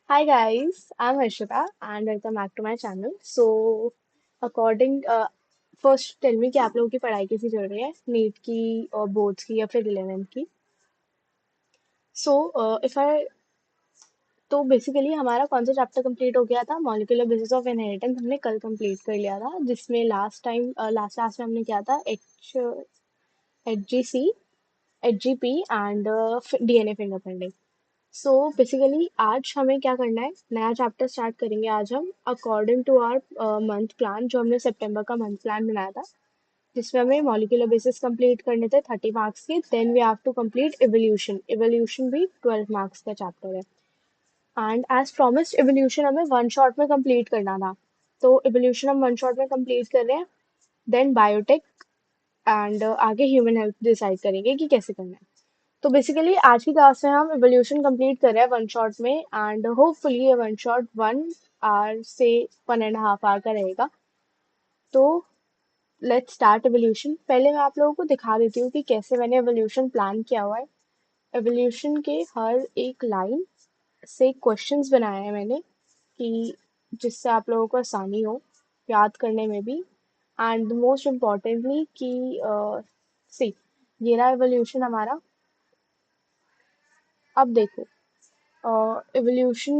Hi guys, I'm Harshita and welcome back to my channel. According first tell me कि आप लोगों की पढ़ाई कैसी चल रही है नीट की और बोर्ड्स की या फिर 11th की. इफ आई तो बेसिकली हमारा कौन सा चैप्टर कंप्लीट हो गया था मॉलिक्यूलर बेसिस ऑफ इनहेरिटेंस हमने कल कंप्लीट कर लिया था जिसमें लास्ट क्लास में हमने किया था H G C H G P and DNA fingerprinting. Basically आज हमें क्या करना है नया चैप्टर स्टार्ट करेंगे आज हम according to our month plan जो हमने सितंबर का मंथ प्लान बनाया था जिसमें हमें मॉलिक्यूलर बेसिस कंप्लीट करने थे 30 मार्क्स के. Then we have to complete evolution. Evolution भी 12 मार्क्स का चैप्टर है एंड एज प्रॉमिस्ड इवोल्यूशन हमें वन शॉट में कंप्लीट करना था. तो इवोल्यूशन हम वन शॉट में कंप्लीट कर रहे हैं. देन बायोटेक एंड आगे ह्यूमन हेल्थ डिसाइड करेंगे कि कैसे करना है. तो बेसिकली आज की क्लास में हम इवोल्यूशन कंप्लीट कर रहे हैं वन शॉट में एंड होपफुली ये वन शॉट 1 आवर से 1.5 आवर का रहेगा. तो लेट्स स्टार्ट इवोल्यूशन. पहले मैं आप लोगों को दिखा देती हूँ कि कैसे मैंने इवोल्यूशन प्लान किया हुआ है. इवोल्यूशन के हर एक लाइन से क्वेश्चंस बनाए हैं मैंने कि जिससे आप लोगों को आसानी हो याद करने में भी. एंड मोस्ट इम्पॉर्टेंटली कि सी ये रहा इवोल्यूशन हमारा. अब देखो इवोल्यूशन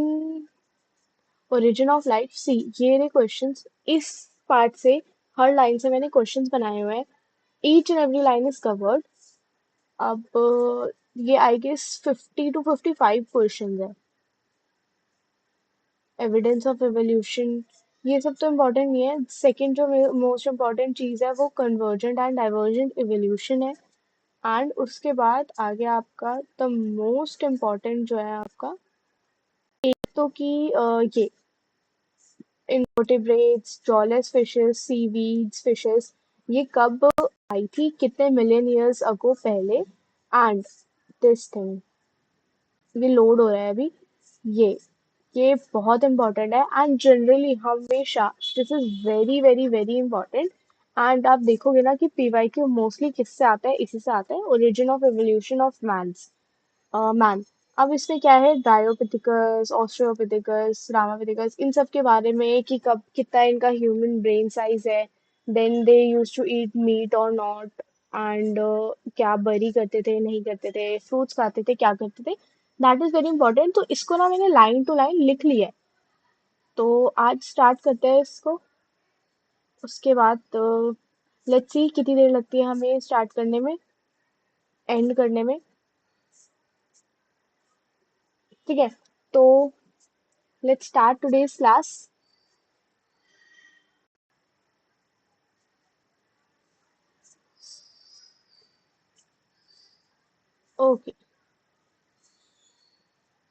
ओरिजिन ऑफ लाइफ सी ये रहे क्वेश्चंस. इस पार्ट से हर लाइन से मैंने क्वेश्चंस बनाए हुए हैं. Each and every line is covered. अब ये आई गेस 50 to 55 क्वेश्चंस है. एविडेंस ऑफ एवोल्यूशन ये सब तो इम्पोर्टेंट नहीं है. सेकंड जो मोस्ट इम्पोर्टेंट चीज़ है वो कन्वर्जेंट एंड डाइवर्जेंट एवोल्यूशन है. एंड उसके बाद आगे आपका द मोस्ट इम्पोर्टेंट जो है आपका एक तो कि ये invertebrates jawless fishes seaweeds fishes ये कब आई थी कितने मिलियन ईयर्स अगो पहले. एंड दिस थिंग ये लोड हो रहा है अभी. ये ये बहुत इंपॉर्टेंट है एंड जनरली हमेशा this is very very very important. And आप देखोगे ना कि पीवाई क्यू मोस्टली किससे आता है इसी से आता है. Origin of evolution of man. अब इसमें क्या है डायोपिथिकस ऑस्ट्रियोपिथिकस रामापिथिकस इन सब के बारे में कि कब कितना इनका ह्यूमन ब्रेन साइज है. Then they use to eat meat और नॉट. एंड क्या बरी करते थे नहीं करते थे फ्रूट्स खाते थे क्या करते थे. That is very important. तो इसको ना मैंने लाइन टू लाइन लिख लिया है. तो आज स्टार्ट करते हैं इसको. उसके बाद लेट्स सी कितनी देर लगती है हमें स्टार्ट करने में एंड करने में. ठीक है. तो let's start today's class. Okay.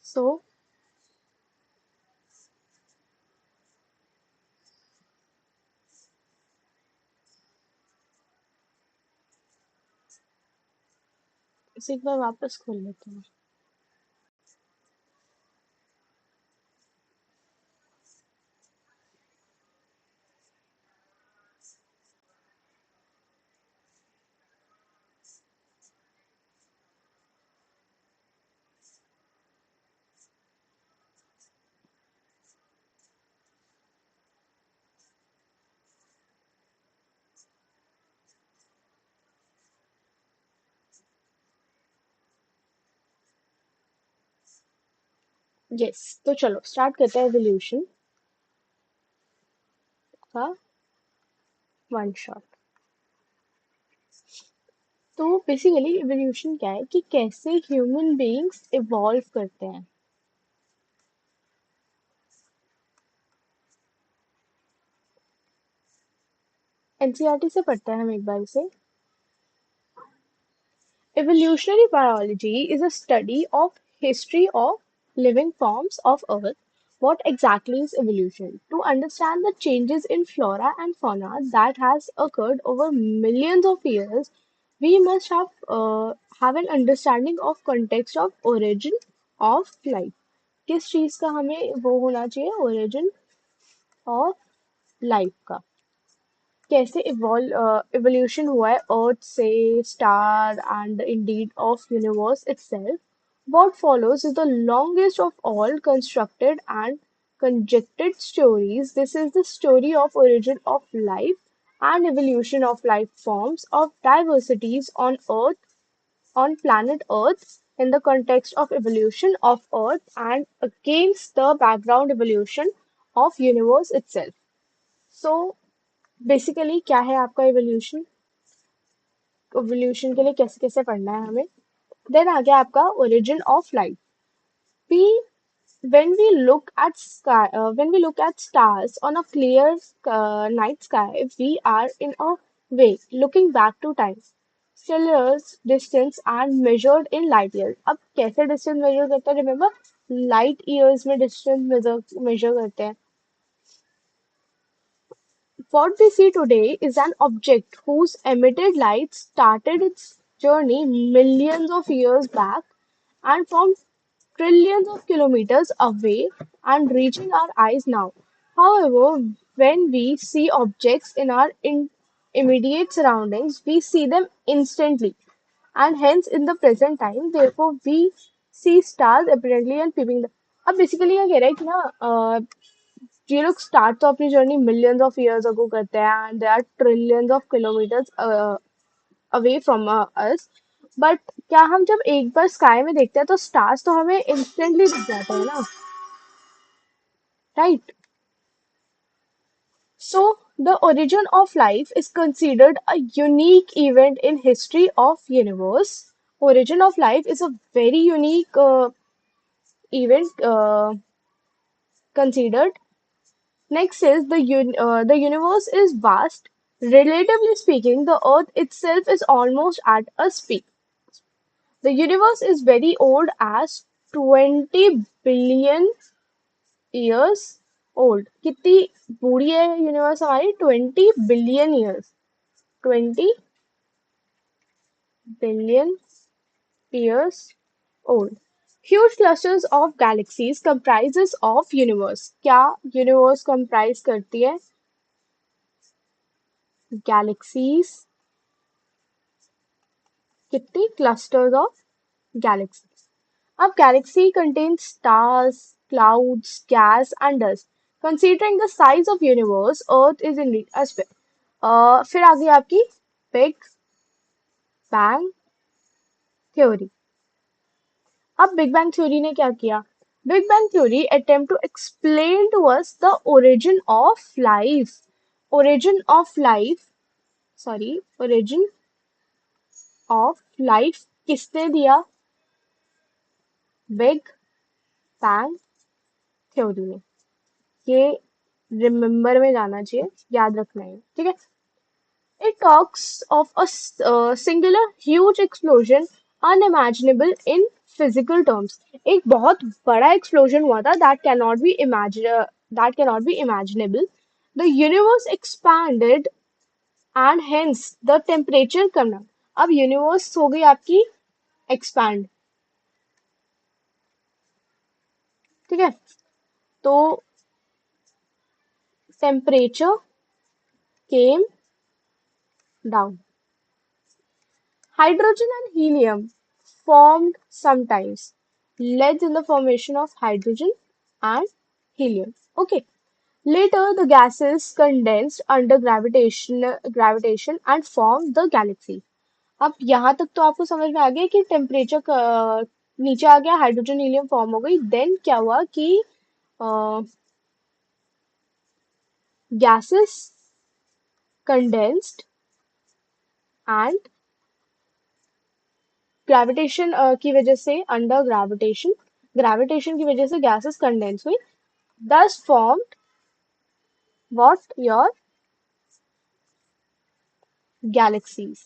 So इसे एक बार वापस खोल लेते हैं. यस. तो चलो स्टार्ट करते हैं एवोल्यूशन का वन शॉट. तो बेसिकली एवोल्यूशन क्या है कि कैसे ह्यूमन बीइंग्स इवॉल्व करते हैं. एनसीईआरटी से पढ़ते हैं हम एक बार इसे. Evolutionary biology is a study of history of living forms of Earth. What exactly is evolution? To understand the changes in flora and fauna that has occurred over millions of years, we must have an understanding of context of origin of life. किस चीज का हमें वो होना चाहिए origin of life का. कैसे evolution हुआ है अर्थ से star and Indeed of universe itself. What follows is the longest of all constructed and conjectured stories. This is the story of origin of life and evolution of life forms of diversities on planet Earth in the context of evolution of Earth and against the background evolution of universe itself. So basically क्या है आपका evolution? Evolution के लिए कैसे कैसे पढ़ना है हमें? Then आ गया आपका origin of life. We when we look at stars on a clear night sky, we are in a way looking back to time. Stellar's distance and measured in light years. अब कैसे distance measure करते हैं? Remember, light years में distance measure करते हैं. What we see today is an object whose emitted light started its journey millions of years back and from trillions of kilometers away and reaching our eyes now. However, when we see objects in our immediate surroundings, we see them instantly and hence in the present time, therefore we see stars apparently and peeping. अब basically क्या कह रहा है कि ना ये लोग start तो अपनी journey millions of years ago करते हैं and they are trillions of kilometers away from us but क्या हम जब एक बार स्काई में देखते हैं तो स्टार्स तो हमें इंस्टेंटली दिख जाते हैं ना right So, the origin of life is considered a unique event in history of universe. Origin of life is a very unique event considered. Next is the universe is vast. Relatively speaking, the Earth itself is almost at a peak. The universe is very old as 20 billion years old. कितनी बूढ़ी है universe हमारी 20 billion years 20 billion years old. Huge clusters of galaxies comprises of universe. क्या universe comprise करती है? Galaxies कितनी clusters of galaxies. अब galaxy contains stars, clouds, gas and dust. Considering the size of universe, Earth is indeed a sphere. फिर आ गई आपकी Big Bang Theory. अब big bang theory ने क्या किया big bang theory attempt to explain to us the origin of life sorry origin of life किसने दिया big bang theory ने ये रिमेम्बर में जाना चाहिए याद रखना है ठीक है It talks of a singular huge explosion unimaginable in physical terms. एक बहुत बड़ा explosion हुआ था that cannot be imaginable. The universe expanded and hence the temperature come down. अब universe हो गई आपकी expand ठीक है तो temperature came down. Hydrogen and helium formed sometimes, led in the formation of hydrogen and helium. Okay. Later, the gases condensed under gravitation and formed the galaxy. अब यहाँ तक तो आपको समझ में आ गया कि टेम्परेचर नीचे आ गया हाइड्रोजन हीलियम फॉर्म हो गई देन क्या हुआ कि गैसेस कंडेंस्ड एंड ग्रेविटेशन की वजह से अंडर ग्रेविटेशन की वजह से गैसेस कंडेंस हुई दस फॉर्म्ड व्हाट योर गैलेक्सीज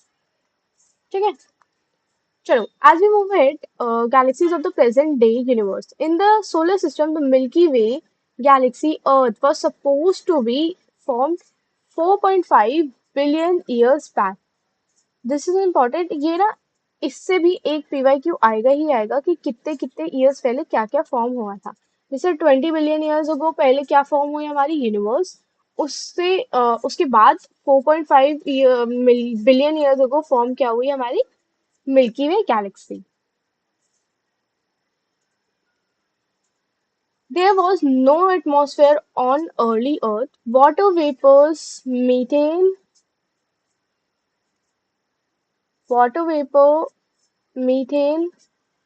ठीक है चलो as we move ahead galaxies of the present day universe in the solar system the Milky Way galaxy Earth was supposed to be formed 4.5 billion years back this is important ये ना इससे भी एक PYQ आएगा ही आएगा कि कितने कितने ईयर्स पहले क्या क्या फॉर्म हुआ था जैसे 20 बिलियन ईयर्स अगो पहले क्या फॉर्म हुई हमारी यूनिवर्स उसके बाद 4.5 बिलियन ईयर्स अगो फॉर्म क्या हुई हमारी milky way Galaxy There was no atmosphere on early Earth. Water vapor, methane,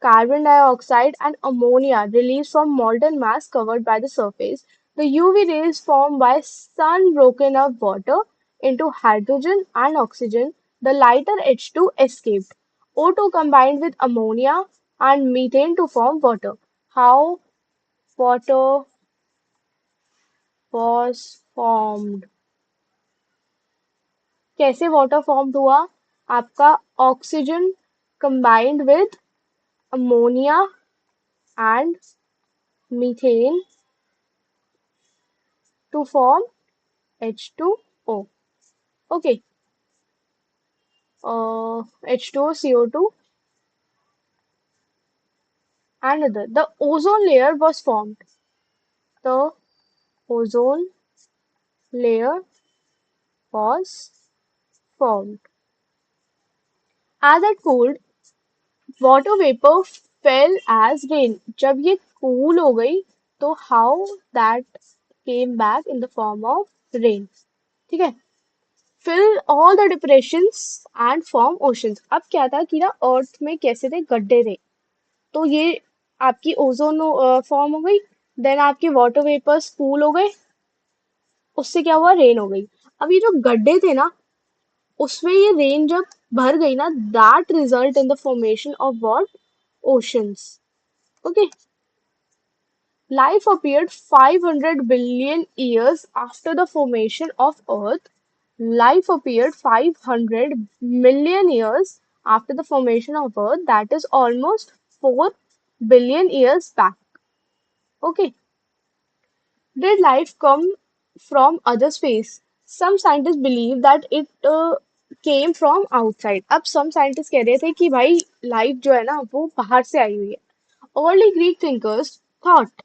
carbon dioxide, and ammonia released from molten mass covered by the surface. The UV rays formed by sun broken up water into hydrogen and oxygen. The lighter H2 escaped. O2 combined with ammonia and methane to form water. How water was formed? कैसे water formed हुआ? आपका oxygen combined with ammonia and methane to form H2O. Okay, H2O, CO2, and other. The ozone layer was formed. The ozone layer was formed. As it cooled, water vapor fell as rain. जब ये cool हो गई, तो how that came back in the form of rain. ठीक है? Fill all the depressions and form oceans. अब क्या था कि ना अर्थ में कैसे थे गड्ढे थे तो ये आपकी ओजोन फॉर्म हो गई देन आपके वाटर वेपर्स कूल हो गए उससे क्या हुआ रेन हो गई अब ये जो गड्ढे थे ना उसमें ये रेन जब भर गई ना that result in the formation of what oceans okay life appeared 500 billion years after the formation of earth life appeared 500 million years after the formation of earth that is almost 4 billion years back okay. Did life come from other space? Some scientists believe that it came from outside. अब some scientists कह रहे थे कि भाई life जो है ना वो बाहर से आई हुई है. Early Greek thinkers thought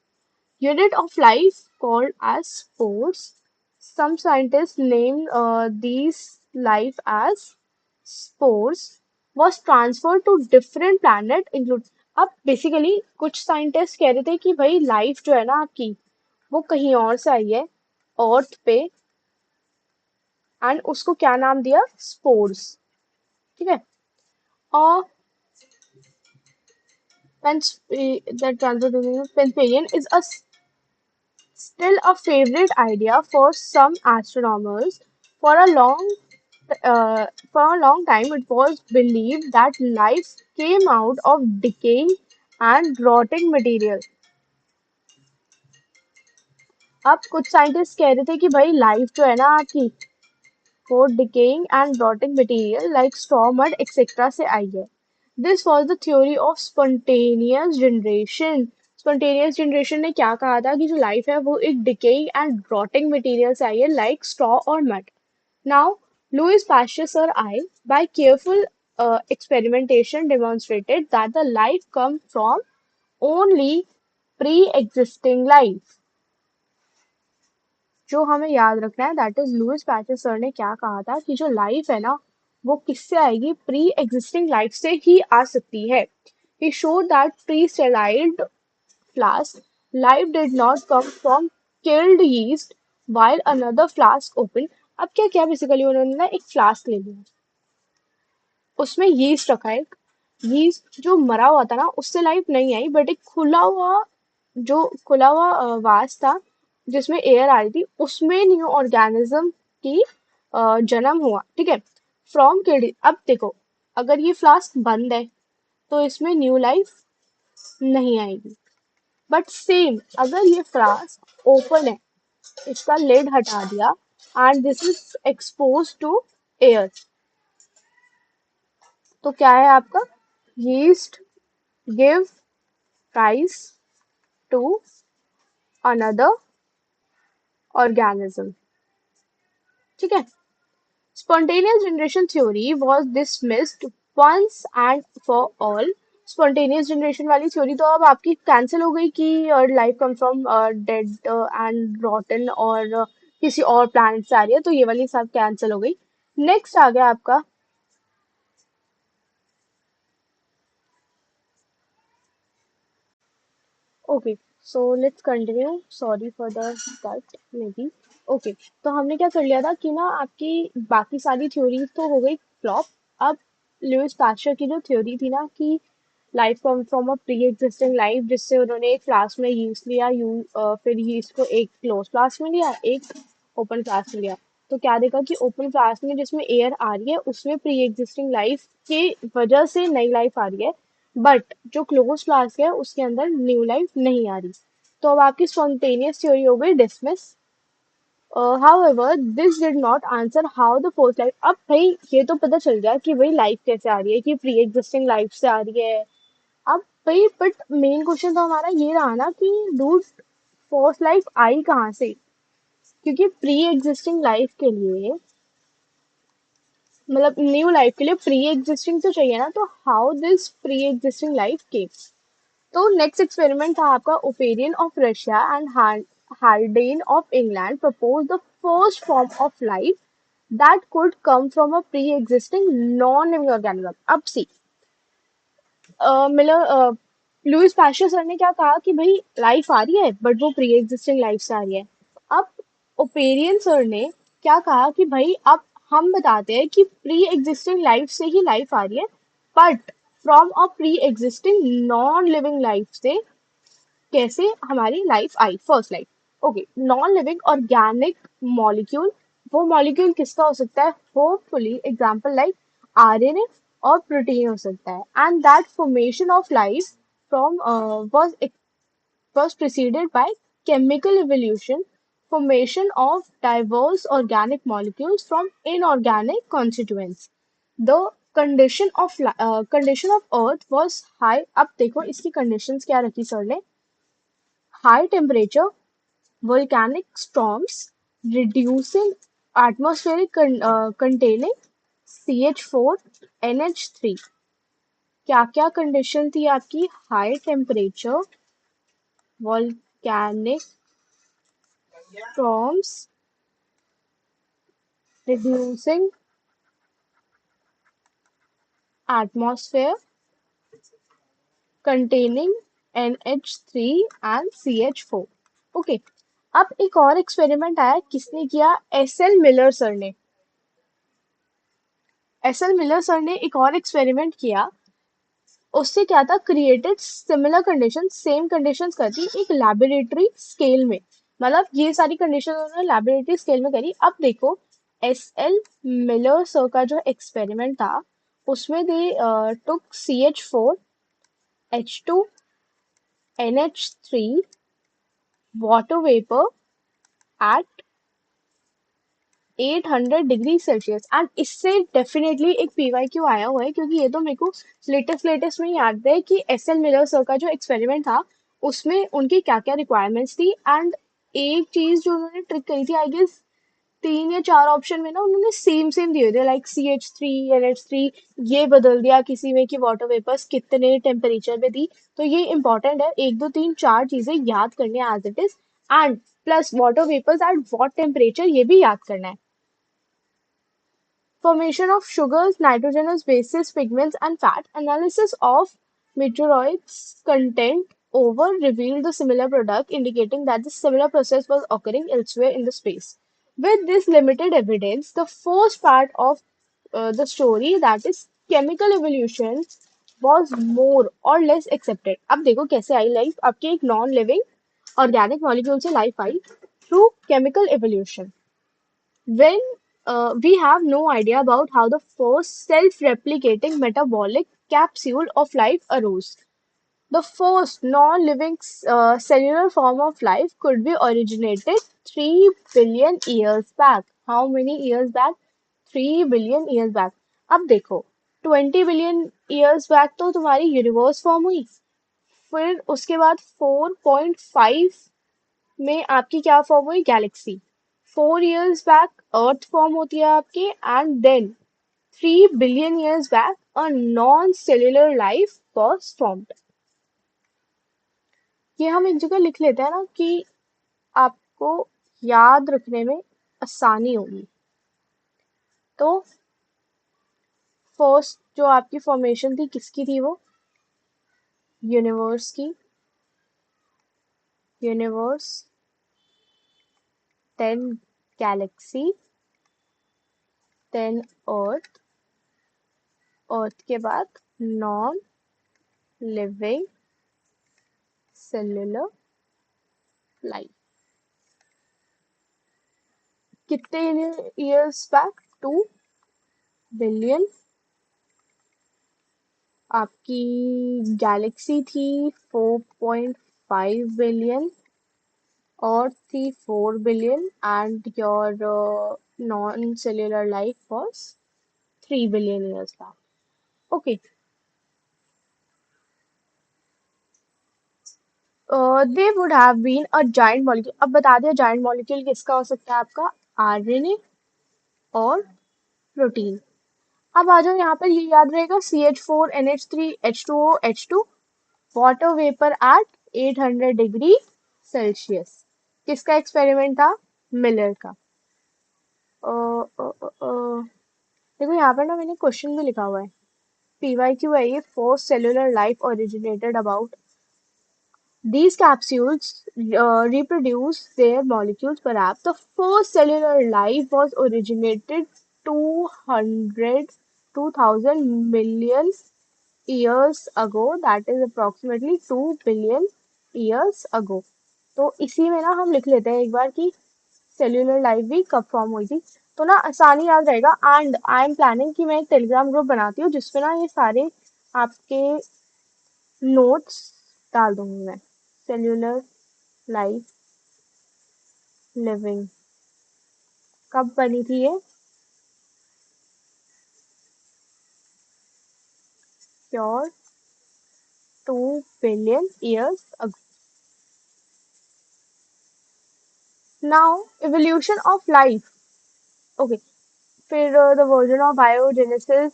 unit of life called as spores. Some scientists named these life as spores was transferred to different planet include अब बेसिकली कुछ साइंटिस्ट कह रहे थे कि भाई लाइफ जो है ना आपकी वो कहीं और से आई है अर्थ पे एंड उसको क्या नाम दिया स्पोर्स ठीक है और that Penpalian is a still a favorite idea for some astronomers for a long uh, for a long time it was believed that life came out of decaying and rotting material अब कुछ scientist कह रहे थे कि भाई life जो है ना आपकी for decaying and rotting material like straw, mud, etc. से आई है. This was the theory of spontaneous generation. Spontaneous generation ने क्या कहा था कि जो लाइफ है वो एक decaying and rotting material से आई है like straw or mud. Now, Louis Pasteur sir I, by careful experimentation, demonstrated that the life comes from only pre-existing life. जो हमें याद रखना है that is Louis Pasteur sir ने क्या कहा था कि जो लाइफ है ना वो किससे आएगी प्री एग्जिस्टिंग लाइफ से ही आ सकती है ही show that pre sterilized flask life did not come from killed yeast while another flask open अब क्या किया बेसिकली उन्होंने ना एक फ्लास्क ले लिया उसमें यीस्ट रखा है यीस्ट जो मरा हुआ था ना उससे लाइफ नहीं आई बट एक खुला हुआ वास था जिसमें एयर आ रही थी उसमें न्यू ऑर्गेनिज्म की जन्म हुआ ठीक है फ्रॉम किड अब देखो अगर ये फ्लास्क बंद है तो इसमें न्यू लाइफ नहीं आएगी बट सेम अगर ये फ्लास्क ओपन है इसका लिड हटा दिया and this is expose to air तो क्या है आपका yeast give rise to another organism ठीक है spontaneous generation theory was dismissed once and for all spontaneous generation वाली थ्योरी तो अब आपकी कैंसिल हो गई कि life come from dead and रॉटन और किसी और प्लैनेट से आ रही है तो ये वाली सब कैंसिल हो गई नेक्स्ट आ गया आपका okay so let's continue, sorry for the cut may be. Okay, तो हमने क्या कर लिया था कि ना आपकी बाकी सारी थ्योरीज तो हो गई फ्लॉप। अब लुईस पास्चर की जो थ्योरी थी ना कि life come from a pre existing life, जिससे उन्होंने एक फ्लास्क में यीस्ट लिया, फिर यीस्ट को एक क्लोज फ्लास्क में लिया, एक ओपन फ्लास्क में लिया। तो क्या देखा कि ओपन फ्लास्क में जिसमें एयर आ रही है उसमें प्री एग्जिस्टिंग लाइफ की वजह से नई लाइफ आ रही है, बट जो क्लोज फ्लास्क है उसके अंदर न्यू लाइफ नहीं आ रही। तो अब आपकी स्पॉन्टेनियस थ्योरी हो गई dismiss. However this did not answer how the fourth life. अब भाई ये तो पता चल गया कि भाई लाइफ कैसे आ रही है, कि प्री एग्जिस्टिंग लाइफ से आ रही है। अब भाई बट मेन क्वेश्चन तो हमारा ये रहा ना कि डूड फोर्थ लाइफ आई कहाँ से? क्योंकि प्री एग्जिस्टिंग लाइफ के लिए, मतलब न्यू लाइफ के लिए प्री एग्जिस्टिंग तो चाहिए ना, तो how this pre existing life came? तो नेक्स्ट एक्सपेरिमेंट था आपका Oparin of Russia and Haldane of England propose the first form of life that could come from a pre existing non living organism. अब see, मतलब Lewis pasture sir ने क्या कहा कि भाई लाइफ आ रही है बट वो प्री एग्जिस्टिंग लाइफ से आ रही है। अब ओपेरियन सर ने क्या कहा कि भाई अब हम बताते हैं कि प्री एग्जिस्टिंग लाइफ से ही लाइफ आ रही है, but from a pre existing non living life से कैसे हमारी life I, first life. Okay, non living organic molecule, वो मॉलिक्यूल किसका हो सकता है? होपफुली एग्जांपल लाइक आरएनए और प्रोटीन हो सकता है। And that formation of life from was preceded by chemical evolution, formation of diverse organic molecules from inorganic constituents. The condition of earth was high। अब देखो इसकी conditions क्या रखी sir ने? High temperature, volcanic storms, reducing atmospheric containing CH4, NH3। क्या क्या condition थी आपकी? High temperature, volcanic storms, reducing atmosphere containing NH3 and CH4। Okay, अब एक और एक्सपेरिमेंट आया, किसने किया? एस एल मिलर सर ने। एस एल मिलर सर ने एक और एक्सपेरिमेंट किया। उससे क्या था? Created similar condition, same conditions कर दी एक लैबोरेटरी स्केल में। मतलब ये सारी कंडीशन उन्होंने लैबोरेटरी स्केल में करी। अब देखो एस एल मिलर सर का जो एक्सपेरिमेंट था उसमें दे टुक CH4, H2, NH3 water vapour eight 800 degree Celsius. And इससे डेफिनेटली एक PYQ आया हुआ है, क्योंकि ये तो मेरे को लेटेस्ट में ही याद है कि एस एल मिलर सर का जो एक्सपेरिमेंट था उसमें उनकी क्या क्या रिक्वायरमेंट्स थी। एंड एक चीज जो उन्होंने ट्रिक करी थी, आई गेस 3 या 4 ऑप्शन में ना उन्होंने सेम सेम दिए थे, लाइक CH3, NH3। ये बदल दिया किसी में कि वाटर वेपर्स कितने टेम्परेचर पे थी। तो ये इंपॉर्टेंट है, 1 2 3 4 चीजें याद करनी है as it is. And plus water vapours at what temperature ये भी याद करना है। Formation of sugars, nitrogenous bases, pigments, and fat. Analysis of meteoroids content over revealed the similar product, indicating that the similar process was occurring elsewhere in the space. With this limited evidence, the first part of the story, that is chemical evolution, was more or less accepted। अब देखो कैसे I life, आपके एक non living organic molecule से life I through chemical evolution. When we have no idea about how the first self-replicating metabolic capsule of life arose. The first non-living cellular form of life could be originated 3 billion years back. How many years back? 3 billion years back. अब देखो 20 billion years back तो तुम्हारी universe form हुई, फिर उसके बाद 4.5 में आपकी क्या फॉर्म हुई? Galaxy. 4 years back earth form होती है आपकी, and then 3 billion years back a non cellular life was formed. ये हम एक जगह लिख लेते हैं ना कि आपको याद रखने में आसानी होगी। तो फर्स्ट जो आपकी फॉर्मेशन थी किसकी थी? वो यूनिवर्स की। Universe, then galaxy, then earth, earth के बाद नॉन लिविंग सेल्युलर लाइफ। कितने ईयर्स बैक? 2 बिलियन। आपकी गैलेक्सी थी 4.5 बिलियन, अर्थ थी 4 billion, and your non cellular life was 3 billion years back. Okay, they would have been a giant molecule. अब बता दिया giant molecule किसका हो सकता है आपका, आरएनए और प्रोटीन। अब आ जाओ यहाँ पर, ये याद रहेगा, CH4NH3H2O H2, water vapour eight 800 degree Celsius. किसका एक्सपेरिमेंट था? मिलर का। देखो यहाँ पर ना मैंने क्वेश्चन भी लिखा हुआ है, PYQ है ये, first cellular life originated about, these capsules reproduce their molecules. Perhaps the first cellular life was originated 200, 2000 million years ago. That is approximately 2 billion years ago. तो इसी में ना हम लिख लेते हैं एक बार कि सेल्यूलर लाइफ भी कब फॉर्म हुई थी, तो ना आसानी याद रहेगा। एंड आई एम प्लानिंग कि मैं एक टेलीग्राम ग्रुप बनाती हूँ जिसपे ना ये सारे आपके नोट्स डाल दूंगी मैं। सेल्यूलर लाइफ लिविंग कब बनी थी ये? Pure 2 billion years ago. Now evolution of life. Okay, फिर the version of biogenesis,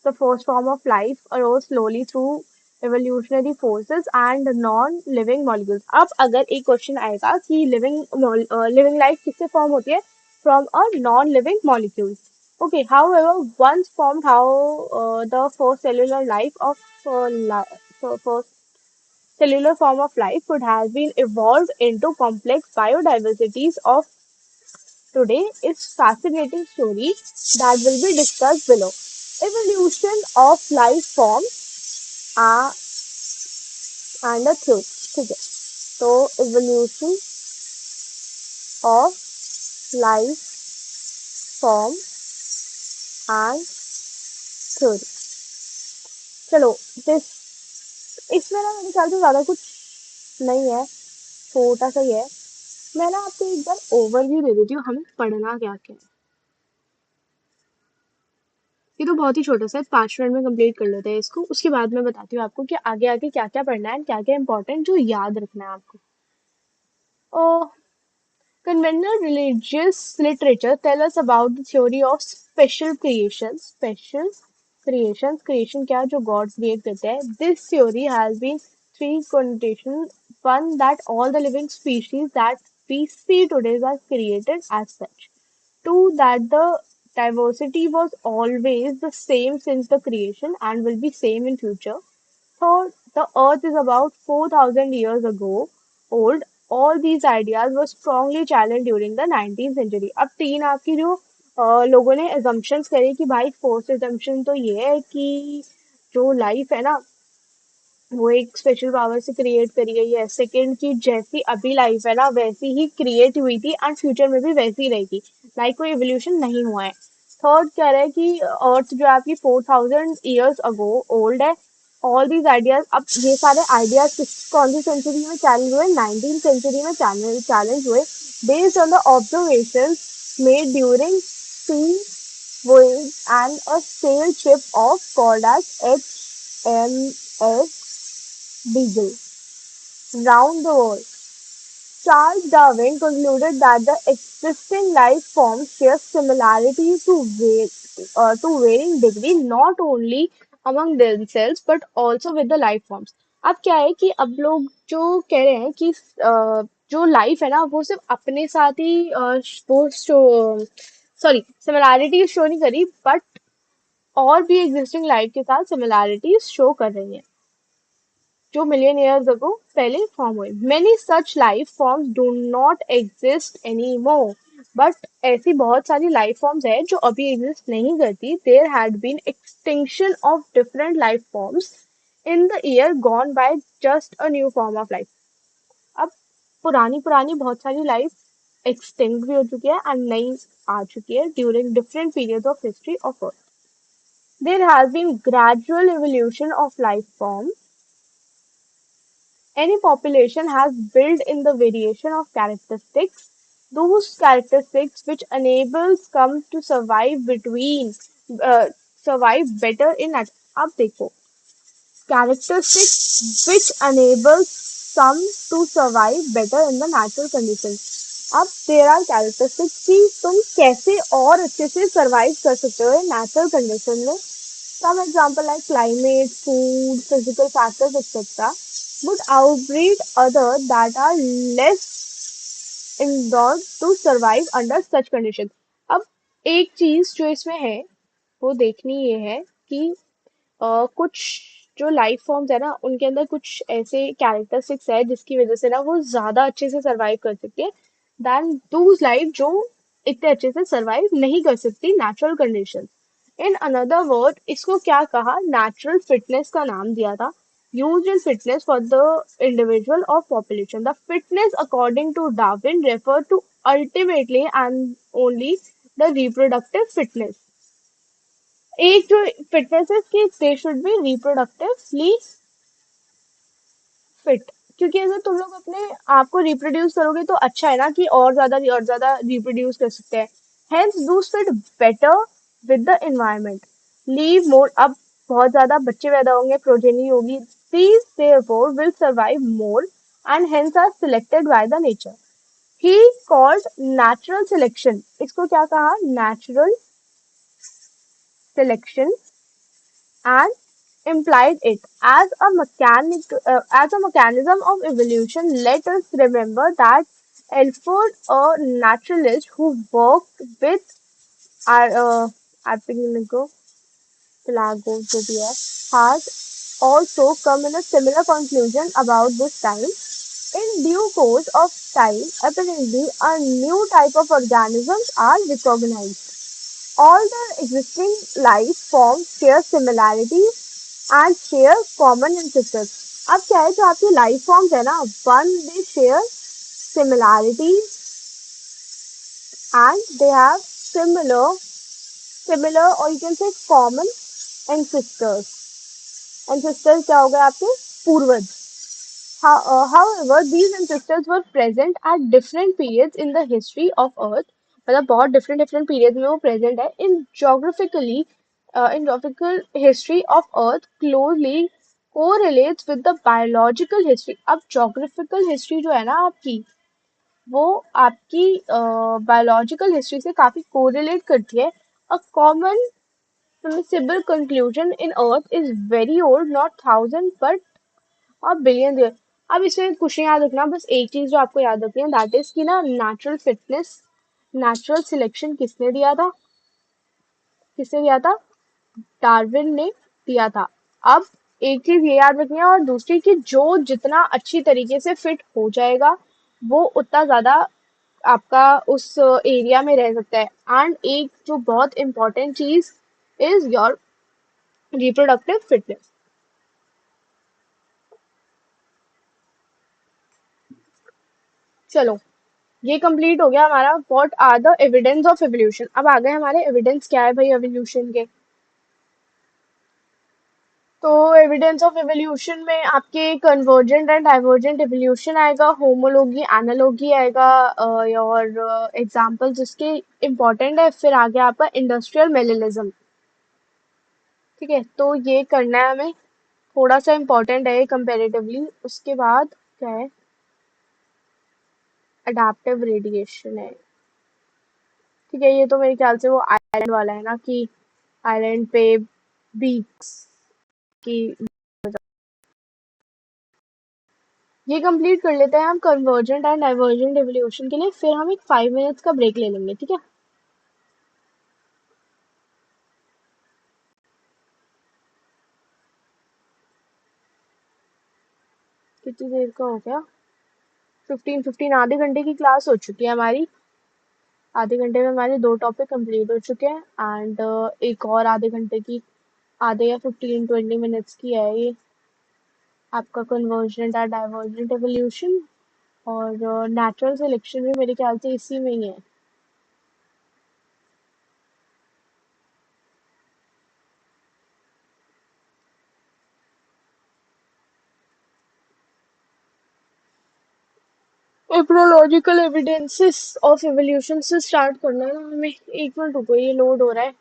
the first form of life, arose slowly through evolutionary forces and non-living molecules. अब अगर एक क्वेश्चन आएगा कि लिविंग लाइफ किससे फॉर्म होती है? From a non living molecule. Okay, however, once formed, how the first cellular life of first cellular form of life could have been evolved into complex biodiversities of today is fascinating story that will be discussed below. Evolution of life form uh, and a theory. ठीक है, तो evolution of life form and theory। चलो, this इसमें ना मेरे ख्याल से ज्यादा कुछ नहीं है, छोटा सा ही है। मैं ना आपको एक बार ओवरव्यू दे देती हूँ हमें पढ़ना क्या क्या है। ये तो बहुत ही छोटा सा है, 5 मिनट में कंप्लीट कर लेते हैं इसको, उसके बाद मैं बताती हूँ आपको कि आगे आगे क्या क्या पढ़ना है, क्या क्या इंपॉर्टेंट जो याद रखना है आपको। ओ, conventional religious literature tell us about the theory of special creation. Special creations, creation क्या जो God create करते हैं। This theory has been three connotations. One, that all the living species that we see today are created as such. Two, that the diversity was always the same since the creation and will be same in future. Third, the Earth is about 4,000 years ago old. All these ideas were strongly challenged during the 19th century. अब तीन आपकी जो लोगों ने assumptions करे कि भाई first assumption तो ये है कि जो लाइफ है ना वो एक स्पेशल पावर से क्रिएट करी गई है। सेकंड की जैसी अभी लाइफ है ना वैसी ही क्रिएट हुई थी एंड फ्यूचर में भी वैसी ही रहेगी, लाइक कोई एवोल्यूशन नहीं हुआ है। थर्ड कह रहा है कि अर्थ जो है आपकी 4,000 ईयर्स अगो ओल्ड है। ऑल दीज आइडियाज, अब ये सारे आइडियाज कौन सी सेंचुरी में चैलेंज हुए? 19th सेंचुरी में चैलेंज हुए, based on the observation made during sea voyage and a sail ship of called as HMS Beagle round the world. Charles Darwin concluded that the existing life forms share similarities to varying degree not only among themselves but also with the life forms. अब क्या है कि अब लोग जो कह रहे हैं कि जो लाइफ है ना वो सिर्फ अपने साथ ही वो सॉरी सिमिलैरिटीज शो नहीं करी, बट और भी एग्जिस्टिंग लाइफ के साथ सिमिलैरिटीज शो कर रही है। जो मिलियन ईयर्स अगो पहले फॉर्म हुए। Many such life forms do not exist any more, but ऐसी बहुत सारी लाइफ फॉर्म्स है जो अभी एग्जिस्ट नहीं करती। There had been extinction of different life forms in the year gone by, just a new form of life. अब पुरानी पुरानी बहुत सारी लाइफ एक्सटिंक्ट भी हो चुकी है एंड नई आ चुकी है during different periods of history of earth. There has been gradual evolution of life forms. Any population has built in the variation of characteristics, those characteristics which enables some to survive between survive better in अब देखो, characteristics which enables some to survive better in the natural conditions. अब there are characteristics कि तुम कैसे और अच्छे से survive कर सकते हो नेचुरल कंडीशन में. Some example like climate, food, physical factors, etc. would outbreed others that are less endowed to survive under such conditions. अब एक चीज जो इसमें है वो देखनी ये है कि कुछ जो लाइफ फॉर्म्स है ना उनके अंदर कुछ ऐसे कैरेक्टरिस्टिक्स है जिसकी वजह से ना वो ज्यादा अच्छे से सरवाइव कर सकती है देन दूज लाइफ जो इतने अच्छे से सरवाइव नहीं कर सकती natural condition. In another word इसको क्या कहा, नेचुरल फिटनेस का नाम दिया था. Use in fitness for the individual of population. The fitness according to Darwin refer to ultimately and only the reproductive fitness. एक जो फिटनेस है कि they should be reproductively fit. क्योंकि अगर तुम लोग अपने आप को रिप्रोड्यूस करोगे तो अच्छा है ना कि और ज्यादा रिप्रोड्यूस कर सकते हैं. Hence do fit better with the environment, live more. अब बहुत ज्यादा बच्चे पैदा होंगे, प्रोजेनी होगी, these therefore will survive more and hence are selected by the nature. He called natural selection. इसको क्या कहा, natural selection, and implied it as a mechanism of evolution. Let us remember that Alfred, a naturalist who worked with archipelago जो भी है, has also come in a similar conclusion about this time. In due course of time, apparently a new type of organisms are recognized. All the existing life forms share similarities and share common ancestors. अब क्या है, जो आपकी life forms है ना, one they share similarities and they have similar or you can say common ancestors. Ancestors क्या हो गए आपके, पूर्वज. However, these ancestors were present at different periods in the history of Earth. मतलब बहुत different different periods में वो present है. In geographical history of Earth closely correlates with the biological history. अब geographical history जो है ना आपकी, वो आपकी biological history से काफी correlate करती है. A common permissible conclusion in Earth is very old, not thousand but अब बिलियन ईयर. अब इसमें कुछ नहीं याद रखना, बस एक चीज जो आपको याद रखनी है दैट इज कि ना नेचुरल फिटनेस, नेचुरल सिलेक्शन किसने दिया था, डार्विन ने दिया था. अब एक चीज ये याद रखनी है और दूसरी कि जो जितना अच्छी तरीके से फिट हो जाएगा वो उतना ज्यादा आपका उस एरिया में रह सकता है. एंड एक जो बहुत इंपॉर्टेंट चीज इज योर रिप्रोडक्टिव फिटनेस. चलो, ये कंप्लीट हो गया हमारा what are the evidence of evolution. अब आ गए हमारे एविडेंस क्या है भाई एवोल्यूशन के. तो एविडेंस ऑफ एवोल्यूशन में आपके कन्वर्जेंट एंड डाइवर्जेंट एवोल्यूशन आएगा, होमोलॉजी एनालॉजी आएगा, और एग्जांपल जिसके इम्पोर्टेंट है. फिर आ गया आपका इंडस्ट्रियल मेलेलिज्म. ठीक है, तो ये करना है हमें, थोड़ा सा इम्पोर्टेंट है कंपेरेटिवली. उसके बाद क्या है, अडेप्टिव रेडिएशन है. ठीक है, ये तो मेरे ख्याल से वो आइलैंड वाला है ना कि आइलैंड पे बीक्स की. ये कंप्लीट कर लेते हैं हम कन्वर्जेंट एंड डाइवर्जेंट एवोल्यूशन के लिए, फिर हम एक 5 मिनट्स का ब्रेक ले लेंगे. ठीक है. कितनी देर का हो गया? 15 आधे घंटे की क्लास हो चुकी है हमारी। आधे घंटे में हमारे दो टॉपिक कंप्लीट हो चुके हैं एंड एक और आधे घंटे की, आधे या 15-20 मिनट्स की है ये आपका कन्वर्जेंट और डाइवर्जेंट एवोल्यूशन। और नेचुरल सिलेक्शन भी मेरे ख्याल से इसी में ही है। एपियोलॉजिकल एविडेंसेस ऑफ एवोल्यूशन से स्टार्ट करना है ना हमें। एक मिनट रुको, ये लोड हो रहा है।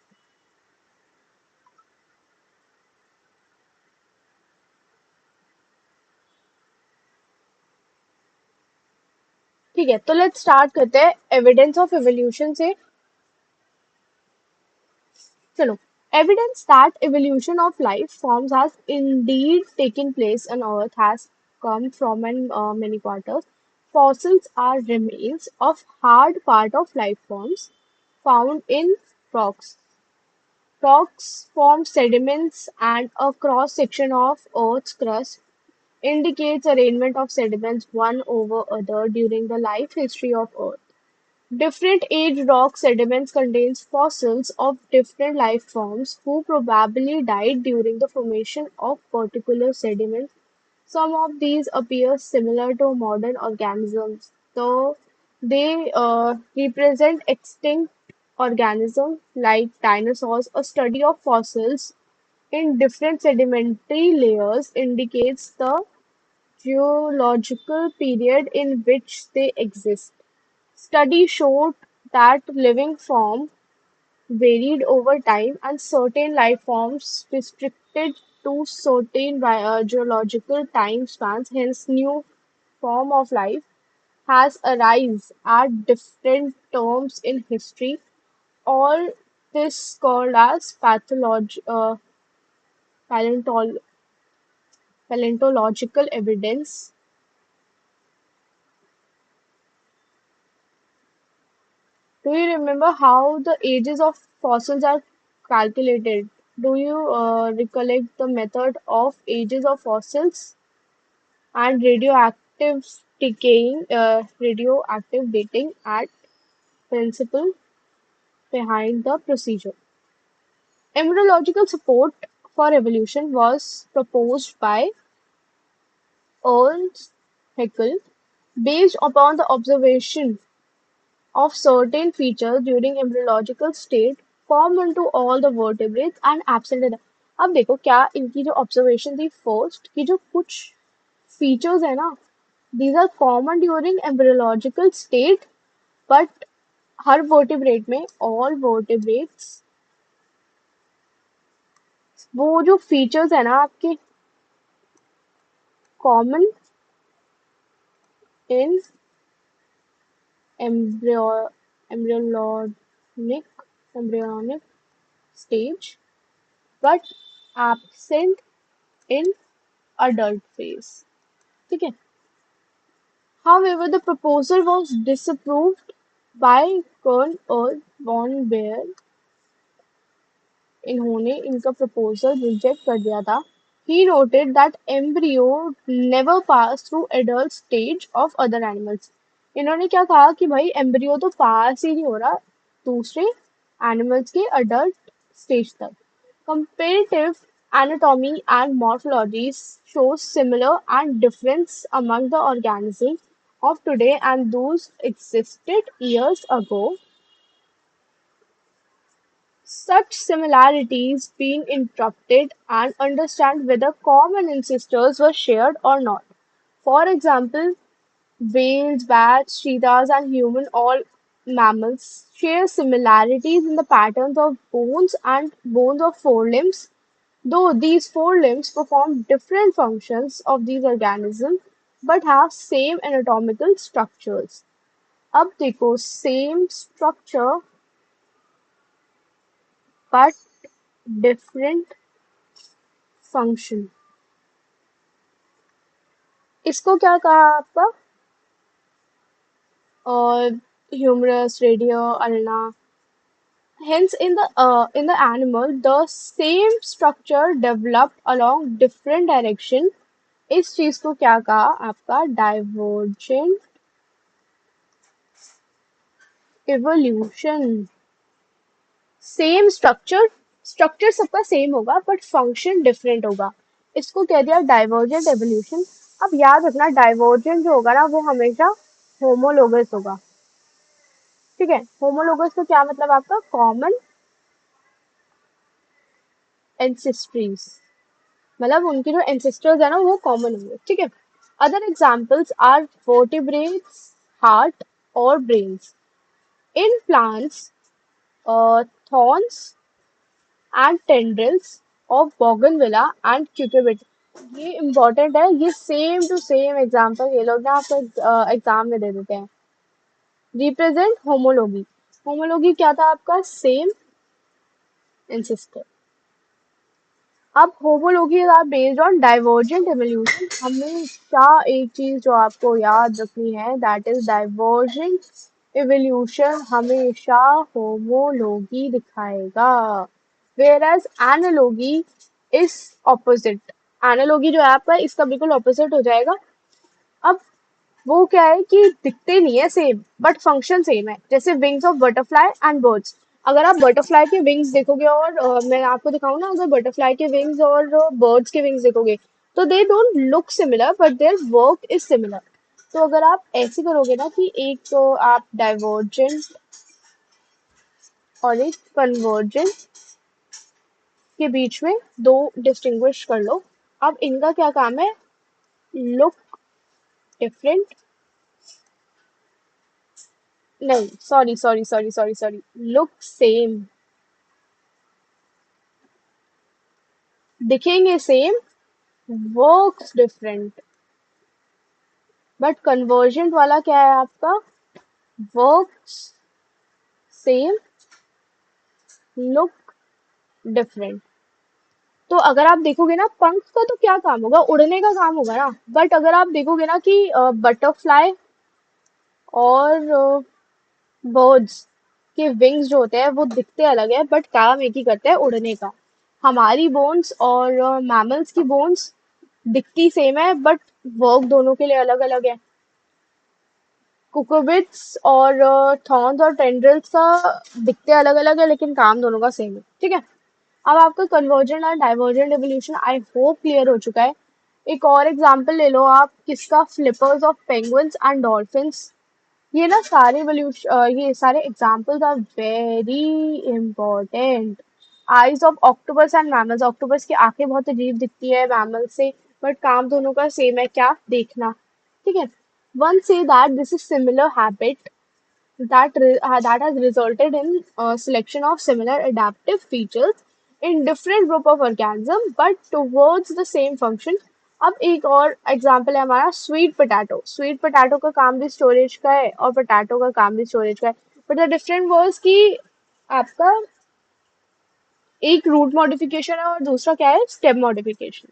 ठीक है, तो लेट्स स्टार्ट करते हैं एविडेंस ऑफ एवोल्यूशन से। चलो, evidence that evolution of life forms has indeed taken place on Earth has come from many quarters. Fossils are remains of hard part of life forms found in rocks. Rocks form sediments and a cross section of Earth's crust indicates arrangement of sediments one over other during the life history of Earth. Different age rock sediments contains fossils of different life forms who probably died during the formation of particular sediments. Some of these appear similar to modern organisms, though they represent extinct organisms like dinosaurs. A study of fossils in different sedimentary layers indicates the geological period in which they exist. Study showed that living form varied over time and certain life forms restricted to certain geological time spans. Hence, new form of life has arisen at different terms in history. All this called as paleontol- paleontological evidence. Do you remember how the ages of fossils are calculated? Do you recollect the method of ages of fossils and radioactive dating at principle behind the procedure? Embryological support for evolution was proposed by Ernst Haeckel based upon the observation of certain features during embryological state common to all the vertebrates and absent in the। अब देखो क्या इनकी जो observation थी first की, जो कुछ features है ना, these are common during embryological state, but हर वर्टिब्रेट में, ऑल वर्टिब्रेट्स, वो जो फीचर्स है ना आपके common in embryo embryologic embryonic stage but absent in adult phase. ठीक है। However, the proposal was disapproved by Colonel von Baer। इन्होंने इनका प्रपोजल रिजेक्ट कर दिया था। He noted that embryo never pass through adult stage of other animals। इन्होंने क्या कहा कि भाई एम्ब्रियो तो पास ही नहीं हो रहा दूसरे एनिमल्स के अडल्ट स्टेज तक। Comparative anatomy and morphology shows similar and difference among the organisms of today and those existed years ago. Such similarities being interpreted and understand whether common ancestors were shared or not. For example, whales, bats, cheetahs, and human all mammals share similarities in the patterns of bones and bones of forelimbs, though these forelimbs perform different functions of these organisms but have same anatomical structures। अब देखो same structure but different function, इसको क्या कहा आपका? और humerus radio ulna. Hence, in the animal, the same structure developed along different direction इस चीज को क्या कहा आपका, divergent evolution. Same structure, structure सबका सेम होगा बट फंक्शन डिफरेंट होगा, इसको कह दिया डाइवर्जेंट एवोल्यूशन। अब याद रखना डाइवर्जेंट जो होगा ना वो हमेशा होमोलोगस होगा। ठीक है, होमोलोगस तो क्या मतलब आपका, कॉमन एंसेस्ट्रीज, मतलब उनके जो एंसेस्टर्स है ना वो कॉमन होंगे। ठीक है, other examples are vertebrates, heart और brains. In plants thorns and tendrils of bougainvillea and cucurbit. ये इंपॉर्टेंट है, ये सेम टू सेम एग्जाम्पल ये लोग ना आपको एग्जाम में दे देते हैं। रिप्रेजेंट होमोलॉगी, होमोलॉगी क्या था आपका, सेम एंसेस्टर। अब homology are based on divergent evolution. हमेशा एक चीज जो आपको याद रखनी है दैट इज डाइवर्जेंट एवोल्यूशन हमेशा होमोलॉगी दिखाएगा, whereas analogy is opposite. Analogy जो है आपका इसका बिल्कुल ऑपोजिट हो जाएगा। अब वो क्या है कि दिखते नहीं है सेम बट फंक्शन सेम है, जैसे wings of butterfly and birds. अगर आप बटरफ्लाई के विंग्स देखोगे और मैं आपको दिखाऊं ना, अगर बटरफ्लाई के विंग्स और बर्ड्स के विंग्स देखोगे तो they don't look similar but their work is similar. तो अगर आप ऐसे करोगे ना कि एक तो आप डाइवर्जेंट और एक कन्वर्जेंट के बीच में दो डिस्टिंग्विश कर लो। अब इनका क्या काम है, लुक डिफरेंट, नहीं sorry sorry sorry sorry sorry, look same, दिखेंगे same, works different. But convergent वाला क्या है आपका, वर्क्स सेम, लुक डिफरेंट। तो अगर आप देखोगे ना पंख का तो क्या काम होगा, उड़ने का काम होगा ना, बट अगर आप देखोगे ना कि बटरफ्लाई और बर्ड्स के विंग्स जो होते हैं वो दिखते अलग है बट काम एक ही करते हैं, उड़ने का। हमारी बोन्स और मैमल्स की बोन्स दिखती सेम है बट वर्क दोनों के लिए अलग अलग है। कुकुबिट्स और थॉर्न्स और टेंड्रिल्स का दिखते अलग अलग है लेकिन काम दोनों का सेम है। ठीक है, अब आपका कन्वर्जेंट और divergent evolution I hope clear हो चुका है। एक और एग्जांपल ले लो आप किसका, flippers of penguins and dolphins. ये ना सारे ये सारे examples are very important. Eyes of octopus and mammals, octopus की आंखें बहुत अजीब दिखती है मैमल से बट काम दोनों का सेम है, क्या, देखना। ठीक है, one say that this is similar habit that has resulted in selection of similar adaptive features in different group of organism but towards the same function। अब एक और एग्जांपल है हमारा स्वीट पोटैटो। स्वीट पोटैटो का काम भी storage का है और पोटैटो का काम भी स्टोरेज का है, बट द डिफरेंट वर्ड्स की आपका एक रूट मॉडिफिकेशन है और दूसरा क्या है, stem modification.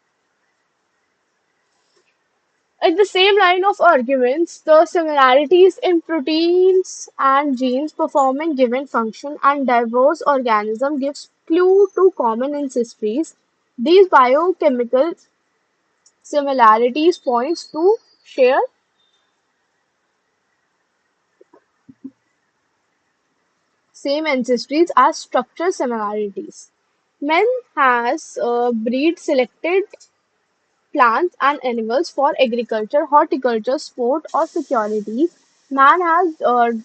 Like the same line of arguments, the similarities in proteins and genes performing given function and diverse organism gives clue to common ancestries. These biochemical similarities points to share same ancestries as structural similarities. Man has breed selected plants and animals for agriculture, horticulture, sport or security. Man has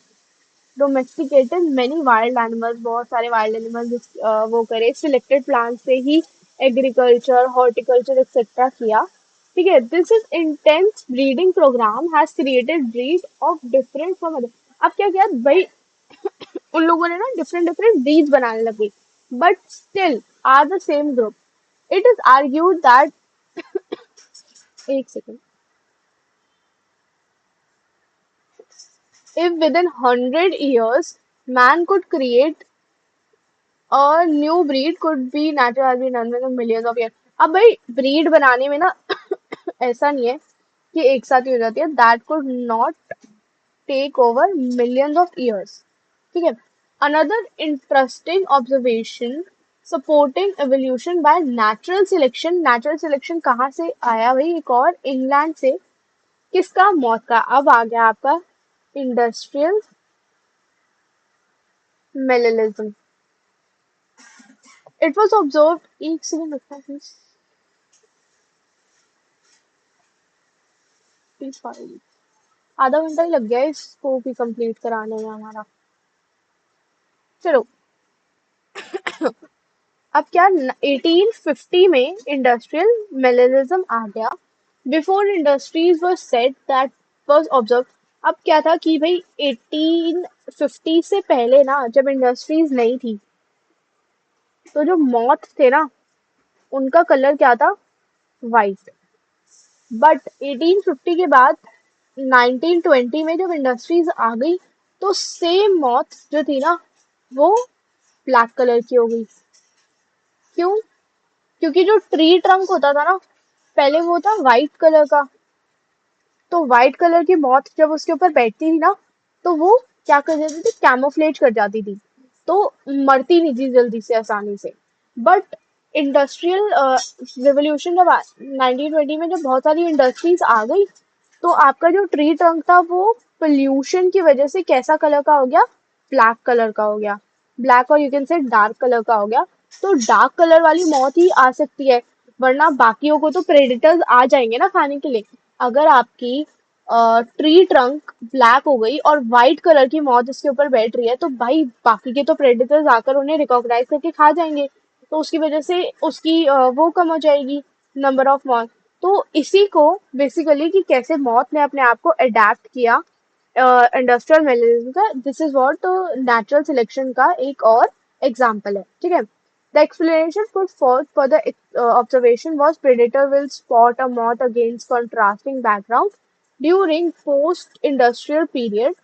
domesticated many wild animals, बहुत सारे wild animals वो करे, selected plant से ही agriculture, horticulture etcetera किया। ठीक है, this is intense breeding program has created breed of different from other. अब क्या किया भाई, उन लोगों ने ना डिफरेंट डिफरेंट ब्रीड्स बनाने लगे but still are the same group. It is argued that, एक second, if within 100 years man could create और new breed could be natural has been done with millions of year. अब भाई breed बनाने में ना ऐसा नहीं है कि एक साथ ही हो जाती है, that could not take over millions of years. ठीक है, another interesting observation supporting evolution by natural selection. Natural selection कहाँ से आया भाई? एक और इंग्लैंड से। किसका? मौत का। अब आ गया आपका इंडस्ट्रियल मेलेलिज्म। इट वॉज ऑब्जर्व, एक सेकंड रखना प्लीज, प्लीज फाइल। आधा घंटा ही लग गया इसको भी कंप्लीट कराने में हमारा। चलो, अब क्या, 1850 में इंडस्ट्रियल मेलेरिज्म आ गया। Before industries were set that was observe. अब क्या था कि भाई 1850 से पहले ना, जब इंडस्ट्रीज नहीं थी, तो जो मॉथ थे ना, उनका कलर क्या था? वाइट। बट 1850 के बाद 1920 में जब इंडस्ट्रीज आ गई, तो सेम मॉथ जो थी ना, वो ब्लैक कलर की हो गई। क्यों? क्योंकि जो ट्री ट्रंक होता था ना, पहले वो था वाइट कलर का। तो व्हाइट कलर की मॉथ जब उसके ऊपर बैठती थी ना, तो वो क्या कर जाती थी? कैमोफ्लेज कर जाती थी। तो मरती नहीं थी जल्दी से, आसानी से। बट इंडस्ट्रियल रिवोल्यूशन जब 1920 में जब बहुत सारी इंडस्ट्रीज आ गई, तो आपका जो ट्री ट्रंक था वो पोल्यूशन की वजह से कैसा कलर का हो गया? ब्लैक कलर का हो गया। ब्लैक, और you can say dark colour का हो गया। तो डार्क कलर वाली मौत ही आ सकती है, वरना बाकियों को तो प्रेडेटर्स आ जाएंगे ना खाने के लिए। अगर आपकी ट्री ट्रंक ब्लैक हो गई और वाइट कलर की मौत इसके ऊपर बैठ रही है, तो भाई बाकी के तो प्रेडेटर्स आकर उन्हें रिकॉग्नाइज करके खा जाएंगे। तो उसकी वजह से उसकी वो कम हो जाएगी, नंबर ऑफ मौत। तो इसी को बेसिकली, कि कैसे मौत ने अपने आप को अडेप्ट किया इंडस्ट्रियल मेलेरिज्म का, this is what natural selection का एक और एग्जाम्पल है। ठीक है। The explanation put forth for the observation was predator will spot a moth against contrasting background during post-industrial period.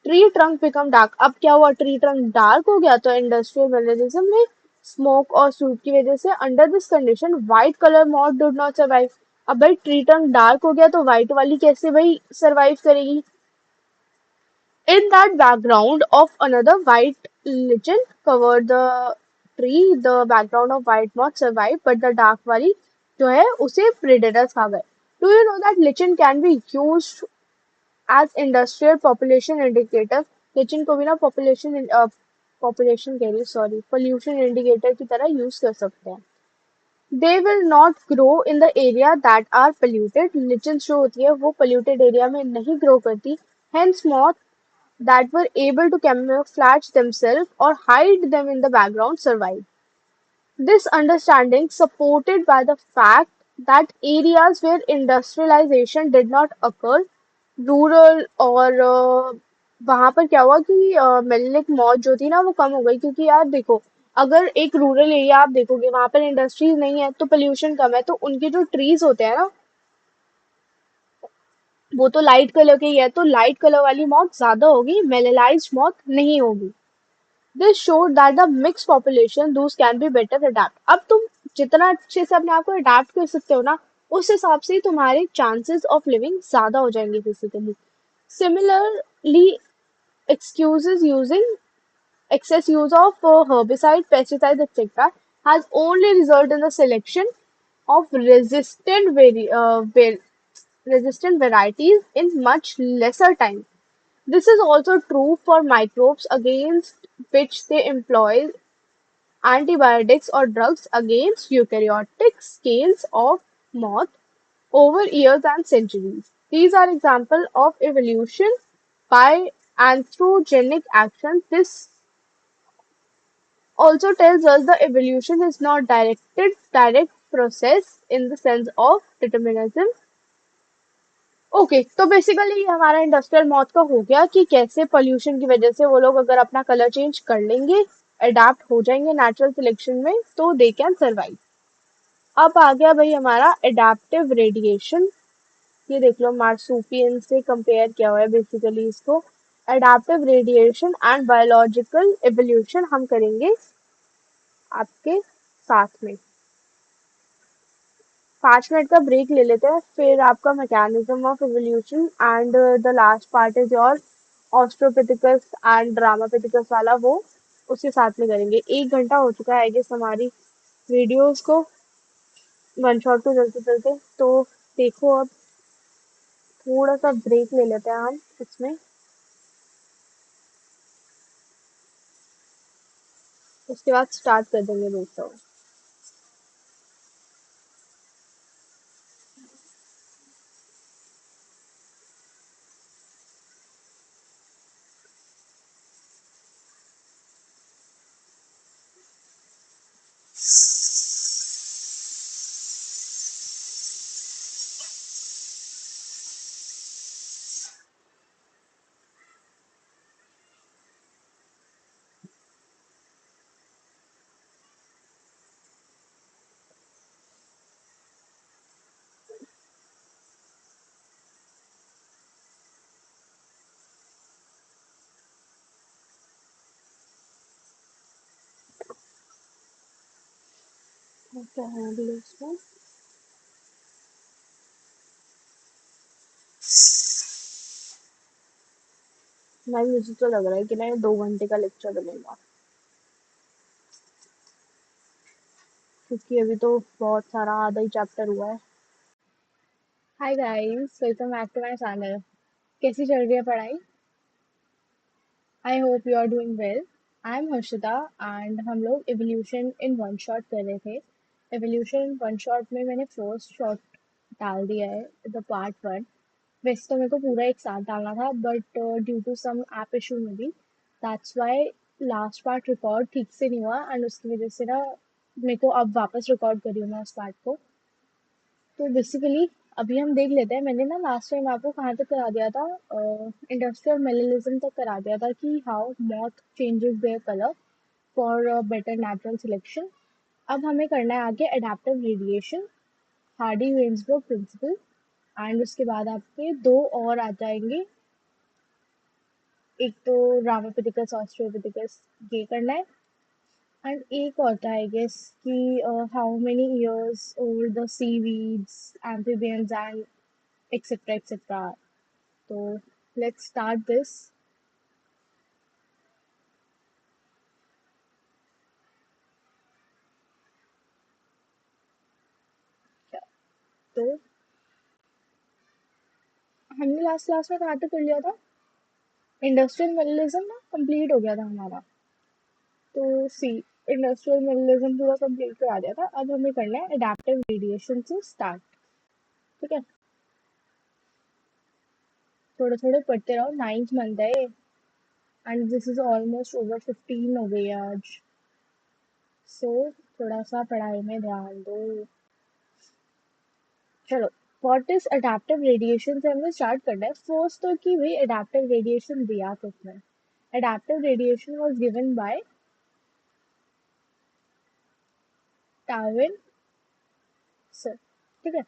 Tree trunk become dark. अब क्या हुआ? ट्री ट्रंक डार्क हो गया, तो इंडस्ट्रियल मेलेरिज्म में स्मोक और सूट की वजह से under this condition white colour moth did not survive. अब भाई ट्री ट्रंक डार्क हो गया, तो व्हाइट वाली कैसे भाई सर्वाइव करेगी? In that background of another white lichen covered the tree, the background of white moth survived, but the dark वाली जो है उसे predators खा गए. Do you know that lichen can be used as industrial population indicator? lichen को भी ना population कह रही, sorry, pollution indicator की तरह यूज कर सकते हैं. They will not grow in the area that are polluted. Lichens जो होती है वो polluted area में नहीं grow करती. Hence moth that were able to camouflage themselves or hide them in the background survive. This understanding, supported by the fact that areas where industrialization did not occur, rural और वहां पर क्या हुआ कि मेलेनिक मौत जो थी ना वो कम हो गई, क्योंकि यार देखो, अगर एक रूरल एरिया आप देखोगे, वहां पर इंडस्ट्रीज नहीं है, तो पोल्यूशन कम है, तो उनके जो ट्रीज होते हैं ना, वो तो लाइट कलर के ही है, तो लाइट कलर वाली मौत ज्यादा होगी, मेलेलाइज्ड मौत नहीं होगी। This showed that the mix population दूस कैन बी बेटर अडेप्ट। अब तुम जितना अच्छे से अपने आप को अडेप्ट कर सकते हो ना, उस हिसाब से ही तुम्हारे चांसेस ऑफ लिविंग ज्यादा हो जाएंगे physically. Similarly, excuses using excess use of herbicide, pesticides, etc. has only resulted in the selection of resistant varieties in much lesser time. This is also true for microbes against which they employ antibiotics or drugs against eukaryotic scales of moth over years and centuries. These are examples of evolution by anthropogenic action. This also tells us the evolution is not direct process in the sense of determinism. Okay, तो basically हमारा industrial मौत का हो गया कि कैसे pollution की वजह से वो लोग अगर अपना कलर चेंज कर लेंगे, अडेप्ट हो जाएंगे नेचुरल सिलेक्शन में, तो दे कैन सर्वाइव। अब आ गया भाई हमारा एडेप्टिव रेडिएशन। ये देख लो, मार्सुपियन से कंपेयर किया हुआ है बेसिकली इसको। Adaptive radiation and biological evolution हम करेंगे आपके साथ में। 5 मिनट का ब्रेक ले लेते हैं, फिर आपका mechanism of evolution and the last part is your Australopithecus and Dryopithecus वाला, वो उसके साथ में करेंगे। 1 घंटा हो चुका है आई गेस हमारी वीडियोस को वन शॉट को चलते चलते। तो देखो अब थोड़ा सा ब्रेक ले लेते हैं हम इसमें, उसके बाद स्टार्ट कर देंगे दोस्तों। क्या है अभी इसमें? मैं मुझे तो लग रहा है कि ना ये 2 घंटे का लेक्चर बनेगा, क्योंकि अभी तो बहुत सारा आधा ही चैप्टर हुआ है। Hi guys, welcome back to my channel. कैसी चल रही है पढ़ाई? I hope you are doing well. I am Harshita and हम लोग एवोल्यूशन इन वन शॉट कर रहे थे। एवोल्यूशन इन वन शॉट में मैंने फर्स्ट शॉट डाल दिया है, द पार्ट 1। वैसे तो मेरे को पूरा एक साथ डालना था, but due to some app issue में भी, that's why last part record ठीक से नहीं हुआ, एंड उसकी वजह से ना मेरे को अब वापस रिकॉर्ड करी हूँ मैं उस पार्ट को। तो बेसिकली अभी हम देख लेते हैं। मैंने ना लास्ट टाइम आपको कहाँ तक करा दिया था, इंडस्ट्रियल मेलेलिज्म तक करा दिया था कि how moth changes their colour for better natural selection. अब हमें करना है आगे adaptive radiation, Hardy Weinberg principle, and उसके बाद आपके दो और आ जाएंगे। एक तो रामापिथिकस ऑस्ट्रोपिथिकस, ये करना है। एंड एक और था आई गेस कि how many years old the seaweeds, amphibians and etcetera etcetera. तो लेट्स स्टार्ट दिस। तो हमने लास्ट क्लास में कहाँ तक कर लिया था? इंडस्ट्रियल मेलेलिज्म ना कंप्लीट हो गया था हमारा। तो सी, इंडस्ट्रियल मेलेलिज्म पूरा कंप्लीट करा दिया था। अब हमें करना है एडेप्टिव रेडिएशन से स्टार्ट। ठीक है, थोड़े थोड़े पढ़ते रहो, 9th मंथ है and this is almost over 15 हो गई है आज। सो थोड़ा सा पढ़ाई में ध्यान दो। चलो, व्हाट इज अडेप्टिव रेडिएशन से हमें स्टार्ट करना है। फर्स्ट तो कि भाई अडेप्टिव रेडिएशन दिया किसने? Adaptive radiation was given by Darwin sir. ठीक है,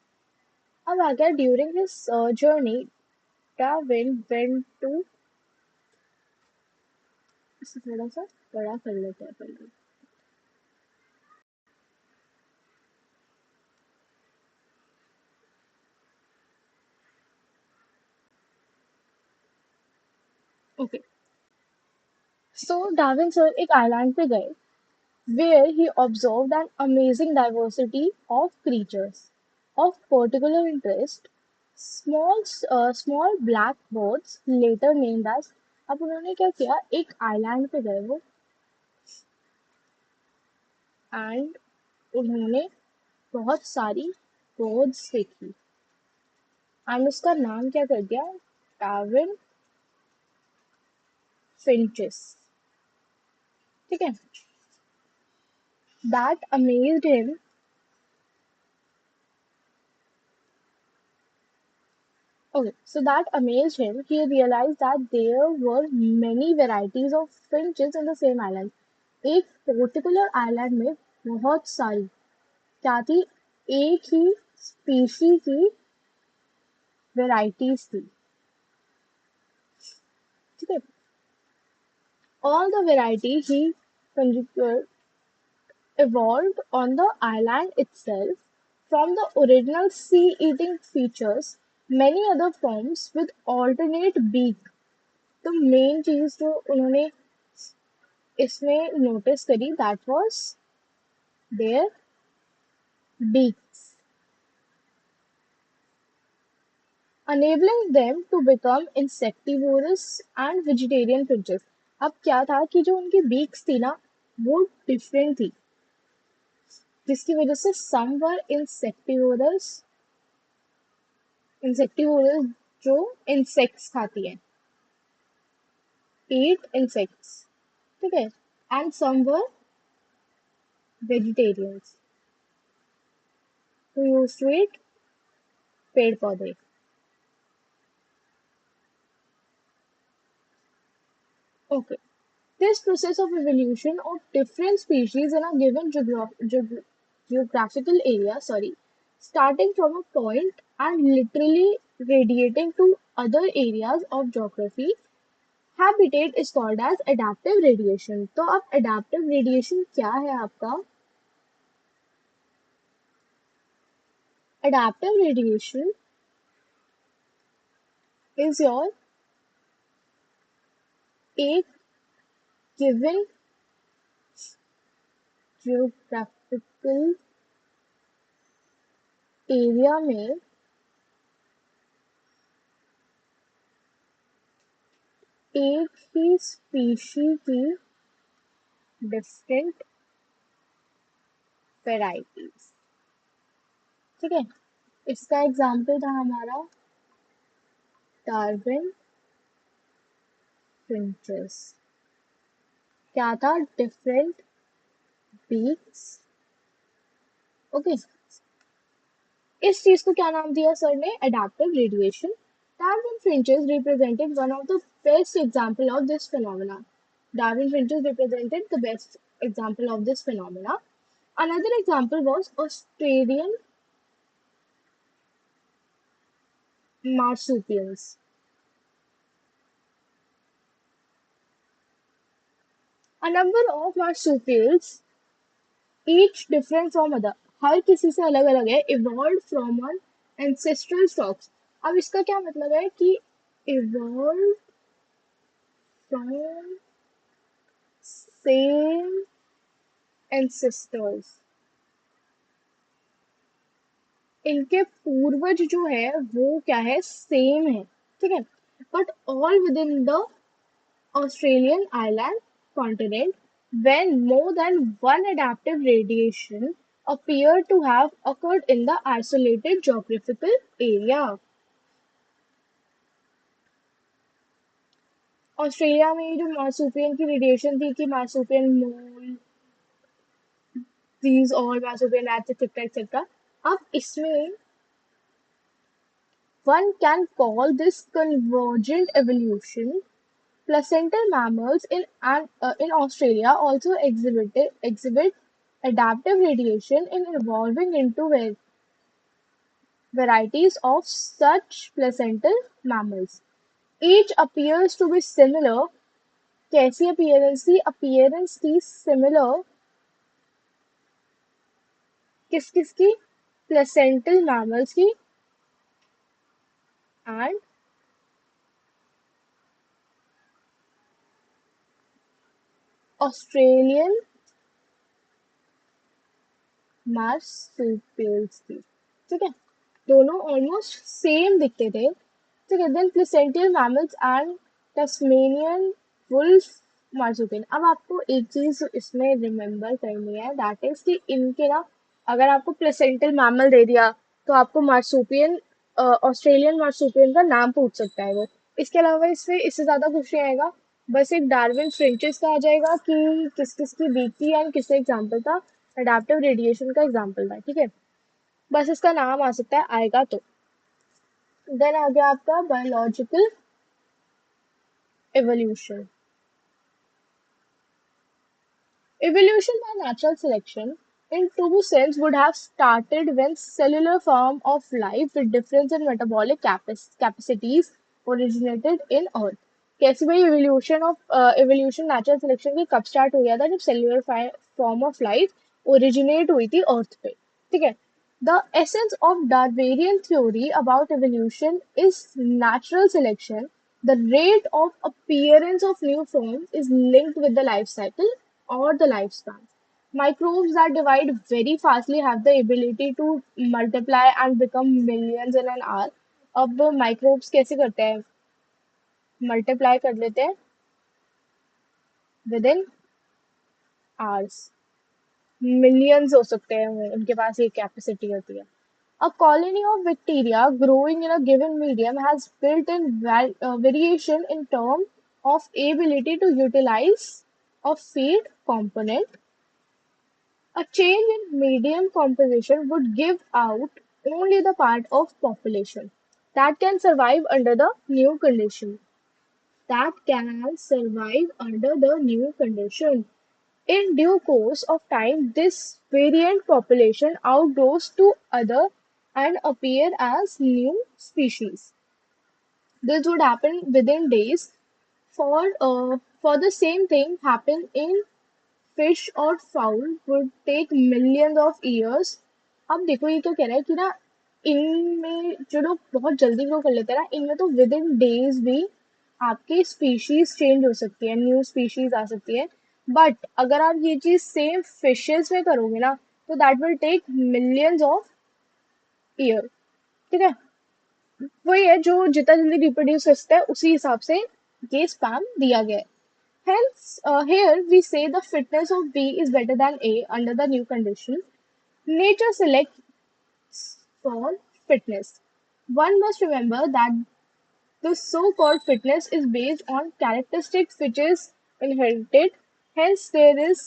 अब आ गया during his journey Darwin went to, इसे थोड़ा सा बड़ा कर लेते हैं पहले। ओके, सो डार्विन सर एक आइलैंड पे गए where he observed an amazing diversity of creatures of particular interest, small black birds later named as। अब उन्होंने क्या किया, एक आइलैंड पे गए वो, एंड उन्होंने बहुत सारी बर्ड्स देखी एंड उसका नाम क्या कर दिया, डार्विन फिंचेस। ठीक है, that amazed him. Okay, so that amazed him. He realized that there were many varieties of finches in the same island. एक पर्टिकुलर आइलैंड में बहुत सारी क्या थी, एक ही स्पीशी की वेराइटीज थी। ठीक है, all the variety he evolved on the island itself from the original sea-eating features, many other forms with alternate beak। तो मेन चीज जो उन्होंने इसमें नोटिस करी that was there beaks, enabling them to become insectivorous and vegetarian finches. अब क्या था कि जो उनकी बीक्स थी ना वो डिफरेंट थी, जिसकी वजह से सम वर इंसेक्टिवोरस जो इंसेक्ट्स खाती है, eat insects, ठीक है, and some were vegetarians who used to eat पेड़ पौधे. Okay. This process of evolution of different species in a given geographical area, starting from a point and literally radiating to other areas of geography, habitat is called as adaptive radiation. तो अब adaptive radiation क्या है आपका? Adaptive radiation is your एक given geographical area में एक ही species की different varieties, ठीक है. इसका एग्जाम्पल था हमारा डार्विन फिंचेस. क्या था? Different beaks. ओके. इस चीज को क्या नाम दिया सर ने? Adaptive radiation. Darwin finches represented one of the best example of this phenomena. Darwin finches represented the best example of this phenomena. Another example was Australian marsupials. A number of marsupials, each different from other, हर किसी से अलग अलग है, evolved from an ancestral stocks. अब इसका क्या मतलब है कि evolved from same ancestors. इनके पूर्वज जो है वो क्या है? सेम है, ठीक है, but all with in the Australian island continent, when more than one adaptive radiation appeared to have occurred in the isolated geographical area. Australia में जो मार्सुपियन की रेडिएशन थी कि मार्सुपियन मोल, these all marsupial rats etc etc. अब इसमें one can call this convergent evolution. Placental mammals in Australia also exhibit adaptive radiation in evolving into varieties of such placental mammals. Each appears to be similar. कैसी appearance थी? Appearance थी similar. किस किस की? Placental mammals की and Australian marsupials थी, ठीक है, दोनों ऑलमोस्ट सेम दिखते थे, ठीक है. Then placental mammals and Tasmanian wolf marsupial. अब आपको एक चीज इसमें रिमेम्बर करनी है, दैट इज कि इनके ना, अगर आपको प्लेसेंटियल मैमल दे दिया तो आपको मार्सुपियन, ऑस्ट्रेलियन मार्सुपियन का नाम पूछ सकता है वो. इसके अलावा इससे इससे ज्यादा कुछ नहीं आएगा. बस एक डार्विन फ्रेंचेस का आ जाएगा कि किस किस की बीक थी एंड किसका एग्जाम्पल था, अडेप्टिव रेडिएशन का एग्जाम्पल था, ठीक है. बस इसका नाम आ सकता है, आएगा तो. देन आ गया आपका biological evolution. Evolution by natural selection, in true sense, would have started when cellular form of life with difference in metabolic capacities originated in Earth. कैसी भाई evolution natural selection की कब start हो गया था? जब cellular form of life originate हुई थी Earth पे, ठीक है. The essence of Darwinian theory about evolution is natural selection The rate of appearance of new forms is linked with the life cycle or the lifespan. Microbes that divide very fastly have the ability to multiply and become millions in an hour. अब microbes कैसे करते हैं? Multiply कर लेते हैं within hours. Millions हो सकते हैं वो, उनके पास ये कैपेसिटी होती है. A colony of bacteria growing in a given medium has built-in variation in terms of ability to utilize a feed component. A change in medium composition would give out only the part of population that can survive under the new condition. That can survive under the new condition. In due course of time, this variant population outgrows to other and appear as new species. This would happen within days. For the same thing happen in fish or fowl would take millions of years. अब देखो ये तो कह रहा है कि ना इनमें जो लोग बहुत जल्दी ग्रो कर लेते हैं ना इनमें तो विद इन डेज भी आपकी स्पीशीज चेंज हो सकती है, न्यू स्पीशीज आ सकती है. बट अगर आप ये चीज सेम फिशेस में करोगे ना तो that will take millions of year. ठीक है, वही है जो जितना जल्दी रिप्रोड्यूस हो सकता है उसी हिसाब से ये स्पैम दिया गया है. Hence, here we say the fitness of B is better than A under the new condition. Nature selects for fitness. One must remember that the so-called fitness is based on characteristics which is inherited. Hence, there is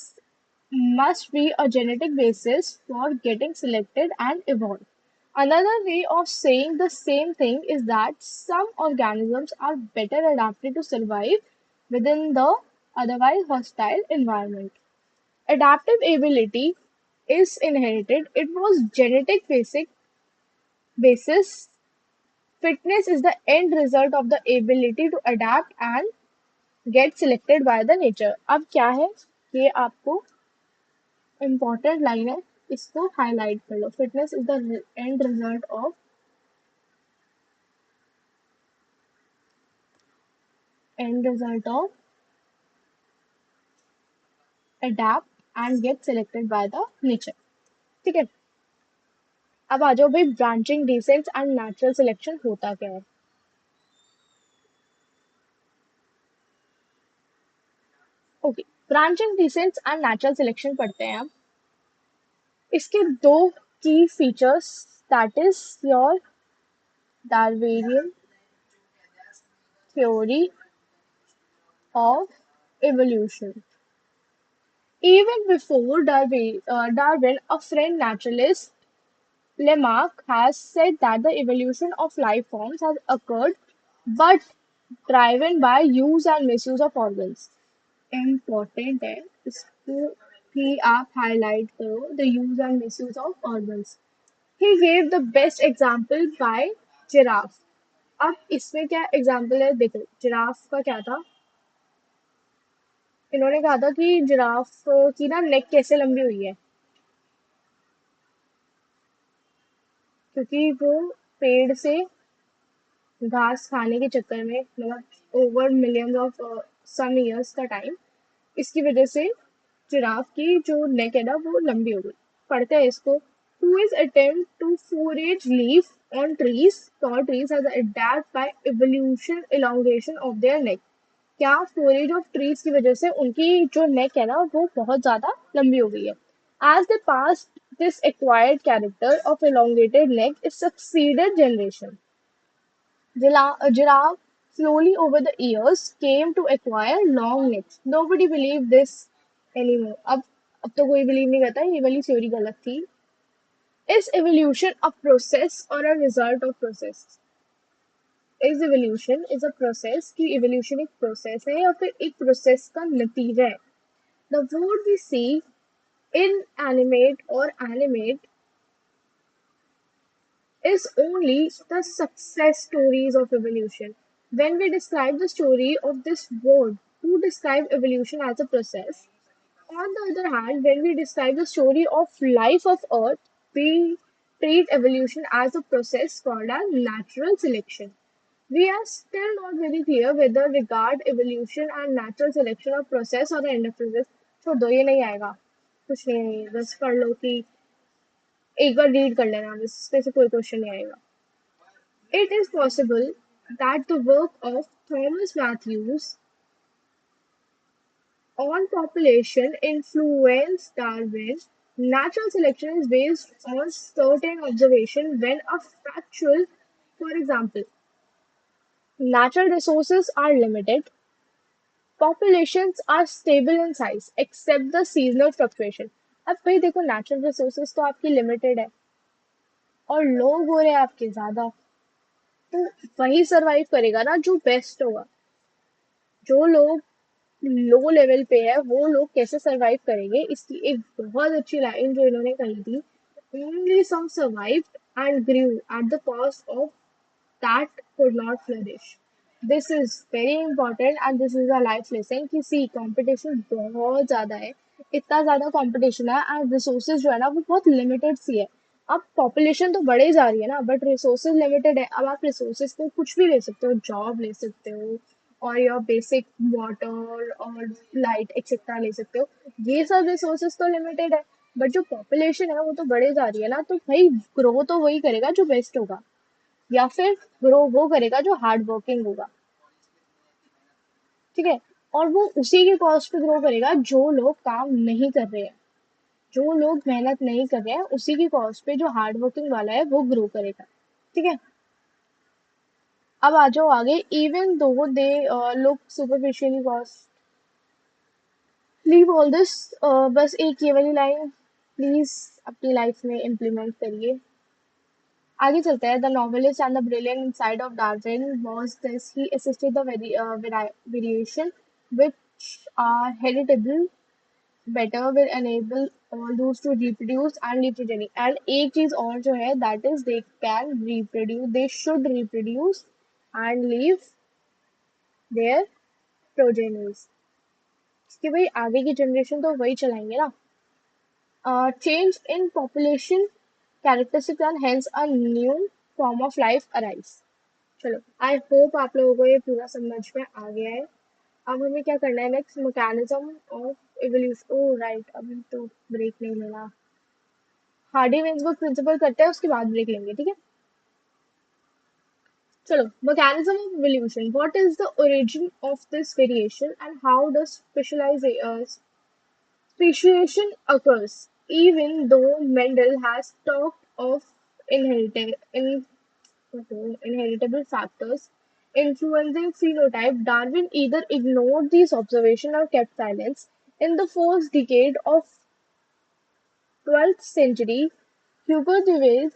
must be a genetic basis for getting selected and evolved. Another way of saying the same thing is that some organisms are better adapted to survive within the otherwise hostile environment. Adaptive ability is inherited. It was genetic basic basis. Fitness is the end result of the ability to adapt and get selected by the nature. अब क्या है ये आपको important line है, इसको highlight कर लो. Fitness is the end result of adapt and get selected by the nature. ठीक है, अब आ जाओ भाई branching descents and natural selection होता क्या है. Okay, branching descents and natural selection पढ़ते हैं हम. इसके दो की features, that is your Darwinian theory of evolution. Even before Darwin, a French naturalist, Lamarck, has said that the evolution of life forms has occurred but driven by use and misuse of organs. Important है, इसको भी आप highlight करो, the use and misuse of organs. He gave the best example by giraffe. अब इसमें क्या example है देखो, जिराफ का क्या था. इन्होंने कहा था कि जिराफ की ना नेक कैसे लंबी हुई है, क्योंकि वो पेड़ से घास खाने के चक्कर में मतलब over millions of some years का टाइम, इसकी वजह से जिराफ की जो नेक है ना वो लंबी हो गई. पढ़ते हैं इसको. Who is attempt to forage leaf on trees, tall trees has adapt by evolution elongation of their neck. क्या फोरेज ऑफ ट्रीज की वजह से उनकी जो नेक है ना वो बहुत ज्यादा लंबी हो गई है. As the pass this acquired character of elongated neck is succeeded generation. Giraffe slowly over the years came to acquire long necks. Nobody believed this anymore. अब तो कोई बिलीव नहीं करता, ये वाली थ्योरी गलत थी. Is evolution a process or a result of process? Is evolution is a process कि evolution एक process है या फिर एक process का नतीजा है. The word we see inanimate or animate is only the success stories of evolution. When we describe the story of this world, who describe evolution as a process? On the other hand, when we describe the story of life of Earth, we treat evolution as a process called as natural selection. We are still not very clear whether regard evolution and natural selection or process or the end of process. छोड़ दो, ये नहीं आएगा, कुछ नहीं है, बस पढ़ लो कि एक बार रीड कर लेना, बस इस पे से कोई क्वेश्चन नहीं आएगा. It is possible that the work of Thomas Matthews on population influenced Darwin. Natural selection is based on certain observation when a factual, for example, natural resources are limited, populations are stable in size except the seasonal fluctuation. अब भाई देखो, natural resources तो आपकी limited है और लोग हो रहे हैं आपके ज्यादा, तो वही सरवाइव करेगा ना जो बेस्ट होगा. जो लोग लो लेवल पे है वो लोग कैसे सरवाइव करेंगे, इसकी एक बहुत अच्छी लाइन जो इन्होंने कही थी, only some survived and grew at the cost of that could not flourish. This is very important and this is a life lesson कि सी कंपटीशन बहुत ज्यादा है, इतना ज्यादा कंपटीशन है एंड रिसोर्सेज जो है ना वो बहुत लिमिटेड सी है. अब पॉपुलेशन तो बढ़े जा रही है ना, बट रिसोर्सेज लिमिटेड है. अब आप रिसोर्सेज को कुछ भी ले सकते हो, जॉब ले सकते हो और योर बेसिक वाटर और लाइट एक्सेट्रा ले सकते हो. ये सब रिसोर्सेज तो लिमिटेड है, बट जो पॉपुलेशन है वो तो बढ़े जा रही है ना, तो भाई ग्रो तो वही करेगा जो बेस्ट होगा, या फिर ग्रो वो करेगा जो हार्ड वर्किंग होगा. ठीक है. और वो उसी के कॉस्ट पे ग्रो करेगा जो लोग काम नहीं कर रहे हैं, जो लोग मेहनत नहीं कर रहे हैं उसी की कॉस्ट पे जो हार्ड वर्किंग वाला है वो ग्रो करेगा. ठीक है. अब आ जाओ आगे. Even though they look superficially cost, leave all this. बस एक ये वाली लाइन प्लीज अपनी लाइफ में इम्प्लीमेंट करिए. आगे चलते हैं. The novelist and the brilliant side of Darwin was this, he assisted the variation which are heritable better will enable all those to reproduce and leave progeny. And एक चीज और जो है, that is they can reproduce, they should reproduce and leave their progenies. कि भाई आगे की generation तो वही चलाएंगे ना. Change in population characteristics and hence a new form of life arise. चलो, आई होप आप लोगों को ये पूरा समझ में आ गया है. अब हमें क्या करना है next, mechanism of evolution. Oh right, अभी तो ब्रेक नहीं लेना. हार्डी वेन्सबर्ग प्रिंसिपल करते हैं, उसके बाद ब्रेक लेंगे. ठीक है. चलो, mechanism of evolution. What is the origin of this variation and how does speciation occurs? Even though Mendel has talked of inherited in inheritable factors influencing phenotype, Darwin either ignored these observations or kept silence. In the first decade of 12th century, Hugo de Ville,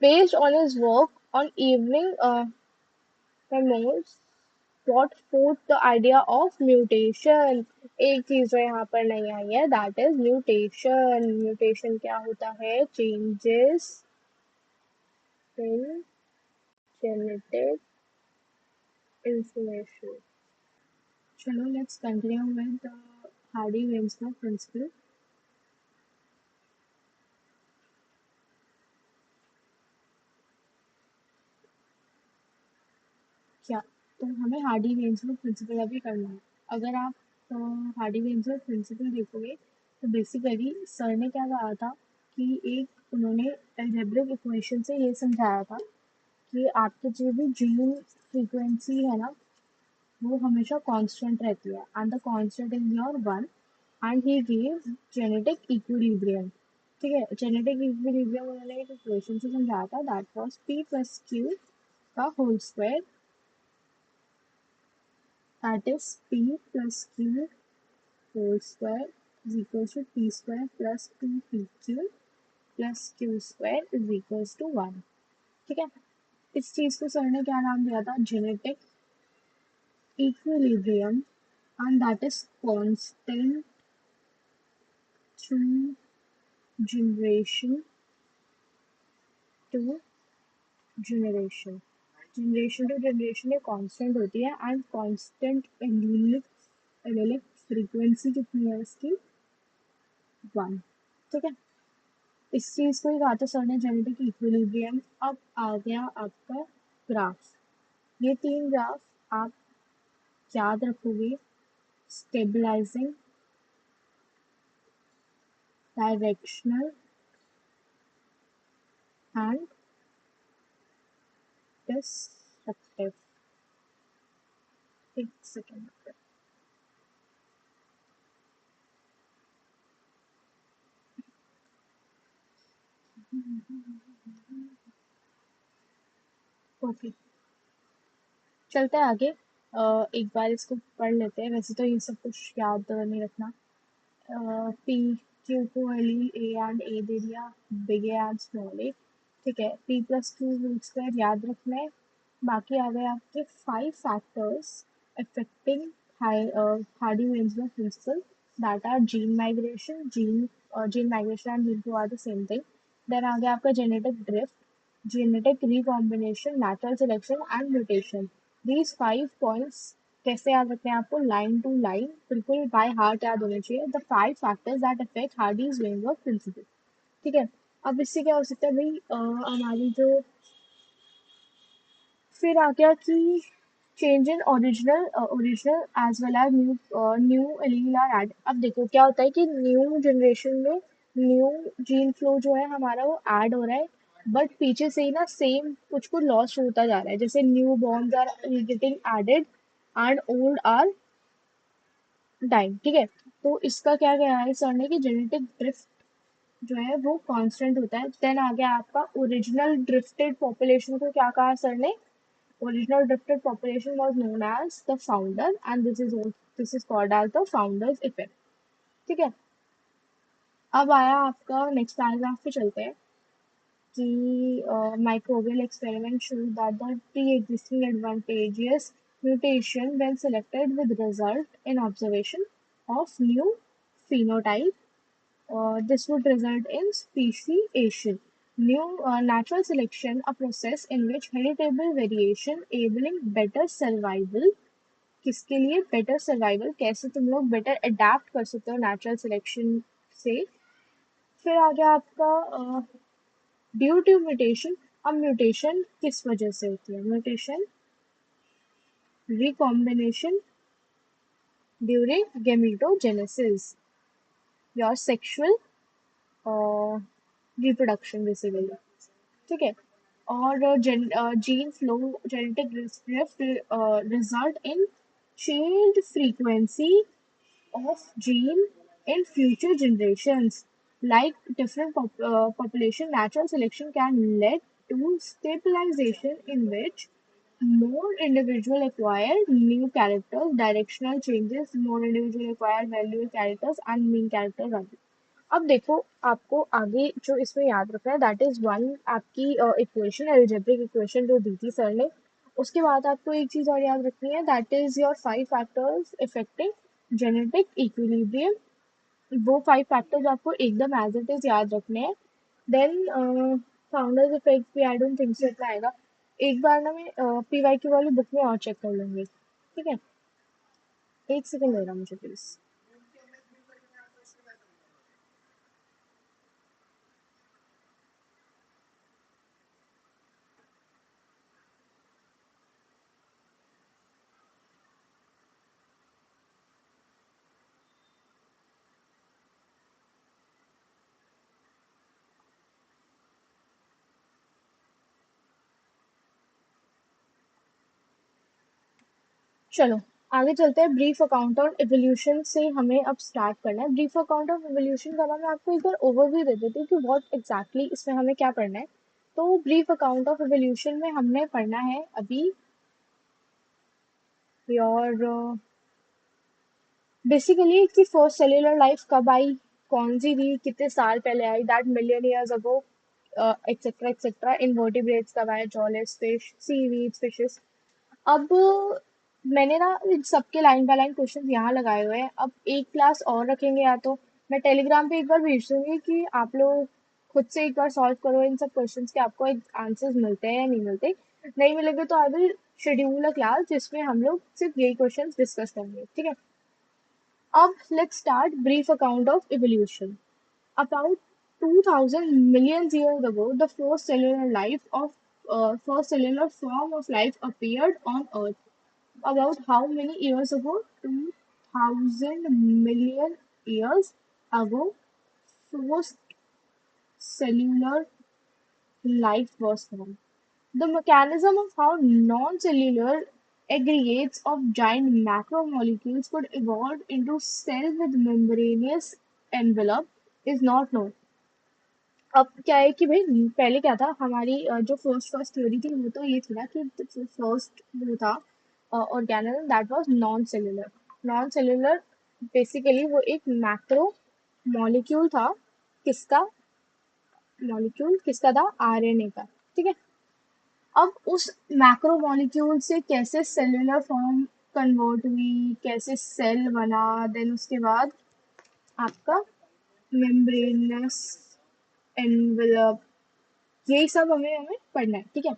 based on his work on evening memoirs, brought forth the idea of mutation. एक चीज जो यहाँ पर नहीं आई है, that is mutation. Mutation क्या होता है? Changes in genetic information. चलो, let's continue with the Hardy-Weinberg principle. क्या, तो हमें हार्डी वेन्सबर्ग प्रिंसिपल अभी करना है. अगर आप हार्डी वेन्सबर्ग प्रिंसिपल देखोगे तो बेसिकली सर ने क्या कहा था कि एक उन्होंने एल्जेब्रिक इक्वेशन से ये समझाया था कि आपके जो भी जीन फ्रीक्वेंसी है ना वो हमेशा कांस्टेंट रहती है and the constant is your one. And he give genetic equilibrium. ठीक है. जेनेटिक इक्विलिब्रियम उन्होंने एक इक्वेशन से समझाया था, that was P plus Q का whole square, that is p plus q whole square is equals to p square plus 2pq plus q square is equals to 1. ठीक है. इस चीज को सर ने क्या नाम दिया था? Genetic equilibrium. And that is constant through generation to generation. Generation to generation ये कांस्टेंट होती है एंड कांस्टेंट एलिलिक फ्रीक्वेंसी कितनी है इसकी? 1. ठीक है. इस चीज को ही कहा था सर ने जेनेटिक इक्विलिब्रियम। अब आ गया आपका ग्राफ। ये तीन ग्राफ आप याद रखोगे, स्टेबलाइजिंग, डायरेक्शनल एंड डिस्ट्रक्टिव। एक सेकेंड। ओके, चलते हैं आगे। एक बार इसको पढ़ लेते हैं। वैसे तो ये सब कुछ याद नहीं रखना। पी क्यू को अर्ली ए एंड ए दे दिया, big A and small A. ठीक है, P plus Q whole square याद रखना है। बाकी आ गए आपके 5 factors affecting Hardy-Weinberg principle, that are gene migration and gene flow are the same thing. Then आ गया आपका genetic drift, genetic recombination, natural selection and mutation. These 5 points कैसे याद रखने हैं आपको? लाइन टू लाइन बिल्कुल बाय हार्ट याद होने चाहिए। The 5 factors that affect Hardy's Weinberg principle. ठीक है, अब इससे क्या हो सकता है भाई, हमारी जो फिर आ गया कि change in original as well as new allele are add. अब देखो क्या होता है कि न्यू जनरेशन में न्यू जीन फ्लो जो है हमारा वो ऐड हो रहा है, बट पीछे से ही ना सेम कुछ कुछ लॉस होता जा रहा है। जैसे newborns are getting added and old are dying. ठीक है, तो इसका क्या कहा है सर ने कि जेनेटिक ड्रिफ्ट जो है वो कांस्टेंट होता है। देन आ गया आपका ओरिजिनल ड्रिफ्टेड पॉपुलेशन को क्या कहा सर ने? Original drifted population was known as the founder, and this is called as the founder's effect। ठीक है, अब आया आपका नेक्स्ट पैराग्राफ पे चलते हैं कि microbial experiment showed that the pre-existing advantageous mutation when selected with result in observation of new phenotype, this would result in speciation. New natural selection, a process in which heritable variation enabling better survival। किसके लिए better survival? कैसे तुम लोग better adapt कर सकते हो natural selection से। फिर आ गया आपका ड्यू टू म्यूटेशन। अब म्यूटेशन किस वजह से होती है? Mutation recombination during gametogenesis, your sexual reproduction basically. ठीक है, और gene flow, genetic drift result in change frequency of gene in future generations. Like different population, natural selection can lead to stabilization in which more individual acquire new characters, directional changes, more individual acquire value characters and mean characters आदि। अब देखो, आपको आगे जो इसमें याद रखना है दैट इज वन आपकी इक्वेशन, एल्जेब्रिक इक्वेशन जो दी थी सर ने। उसके बाद आपको एक चीज और याद रखनी है, that is your 5 factors affecting genetic equilibrium. वो 5 फैक्टर्स आपको एकदम एज इट इज याद रखने हैं। देन फाउंडर्स इफेक्ट भी आई डोंट थिंक सो इतना आएगा। एक बार ना मैं पीवाईक्यू वाली बुक में और चेक कर लूंगी। ठीक है, एक सेकंड लेना मुझे प्लीज। चलो आगे चलते हैं। ब्रीफ अकाउंट ऑन एवोल्यूशन से हमें अब स्टार्ट करना है। ब्रीफ अकाउंट ऑफ एवोल्यूशन का मैं आपको एक बार ओवरव्यू दे देती हूँ कि व्हाट एग्जैक्टली इसमें हमें क्या पढ़ना है। तो ब्रीफ अकाउंट ऑफ एवोल्यूशन में हमने पढ़ना है अभी योर बेसिकली कि फर्स्ट सेल्यूलर लाइफ कब आई, कौन सी थी, कितने साल पहले आई, that million years ago, etcetera etcetera. Invertebrates कब आए, जॉलेस फिश, सीवीड फिशेस। अब मैंने ना इन सबके लाइन बाय लाइन क्वेश्चन यहाँ लगाए हुए हैं। अब एक क्लास और रखेंगे, या तो मैं टेलीग्राम पे एक बार भेज दूंगी कि आप लोग खुद से एक बार सॉल्व करो इन सब क्वेश्चंस के, आपको आंसर्स मिलते हैं या नहीं मिलते। नहीं मिलेंगे तो I will schedule a class जिसमें हम लोग सिर्फ यही क्वेश्चंस डिस्कस करेंगे। ठीक है, अब let's start brief account of evolution. About 2000 million years ago, the first cellular form of life appeared on Earth. About how many years ago? 2000 million years ago, first cellular life was formed. The mechanism of how non-cellular aggregates of giant macromolecules could evolve into cells with membranous envelope is not known. अब क्या है कि भाई पहले क्या था हमारी जो फर्स्ट फर्स्ट थ्योरी थी वो तो ये थी ना कि फर्स्ट वो था organism that was non cellular basically वो एक मैक्रो मॉलिक्यूल था किसका किसका था आरएनए का ठीक है अब उस मैक्रो मॉलिक्यूल से कैसे सेलुलर फॉर्म कन्वर्ट हुई कैसे सेल बना देन उसके बाद आपका मेम्ब्रेनस एनवेलप यही सब हमें हमें पढ़ना है ठीक है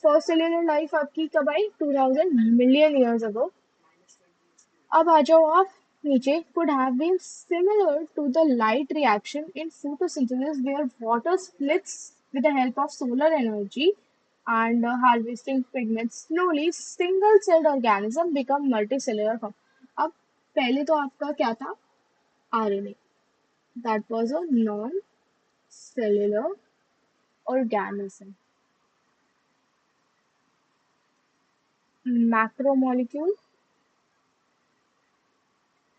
फर्स्ट सेलुलर लाइफ आपकी कब आई 2000 मिलियन ईयर्स अगो अब आ जाओ आप नीचे could have been similar to the light reaction in photosynthesis where water splits with the help of solar energy and harvesting pigments slowly single celled organism become multicellular form अब पहले तो आपका क्या था RNA that was a non cellular organism macromolecule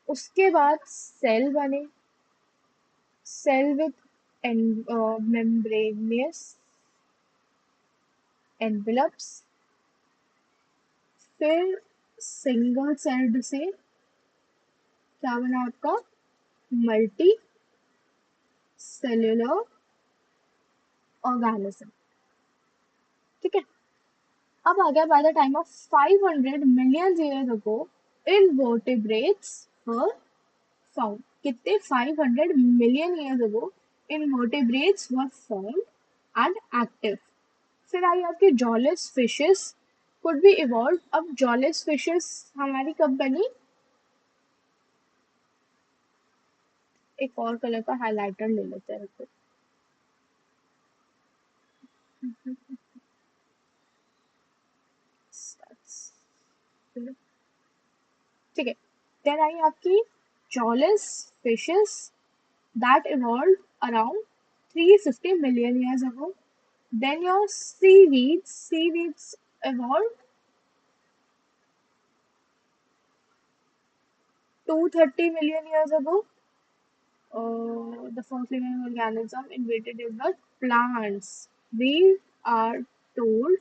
उसके बाद cell बने cell with membranosus envelopes फिर सिंगल सेल्ड से क्या बना आपका मल्टी सेल्यूलर ऑर्गेनिज्म ठीक है अब आ गया by the time of 500 million years ago invertebrates were found कितने 500 million years ago invertebrates were found and active फिर आई आपकी jawless fishes could be evolve अब जॉलेस फिशेस हमारी कब बनी एक और कलर का हाइलाइटर ले लेते हैं रुको। ठीक है देन आई आपकी jawless fishes that evolve around 350 million years ago. Then your seaweeds evolved 230 million years ago. The first living organism invented is the plants. We are told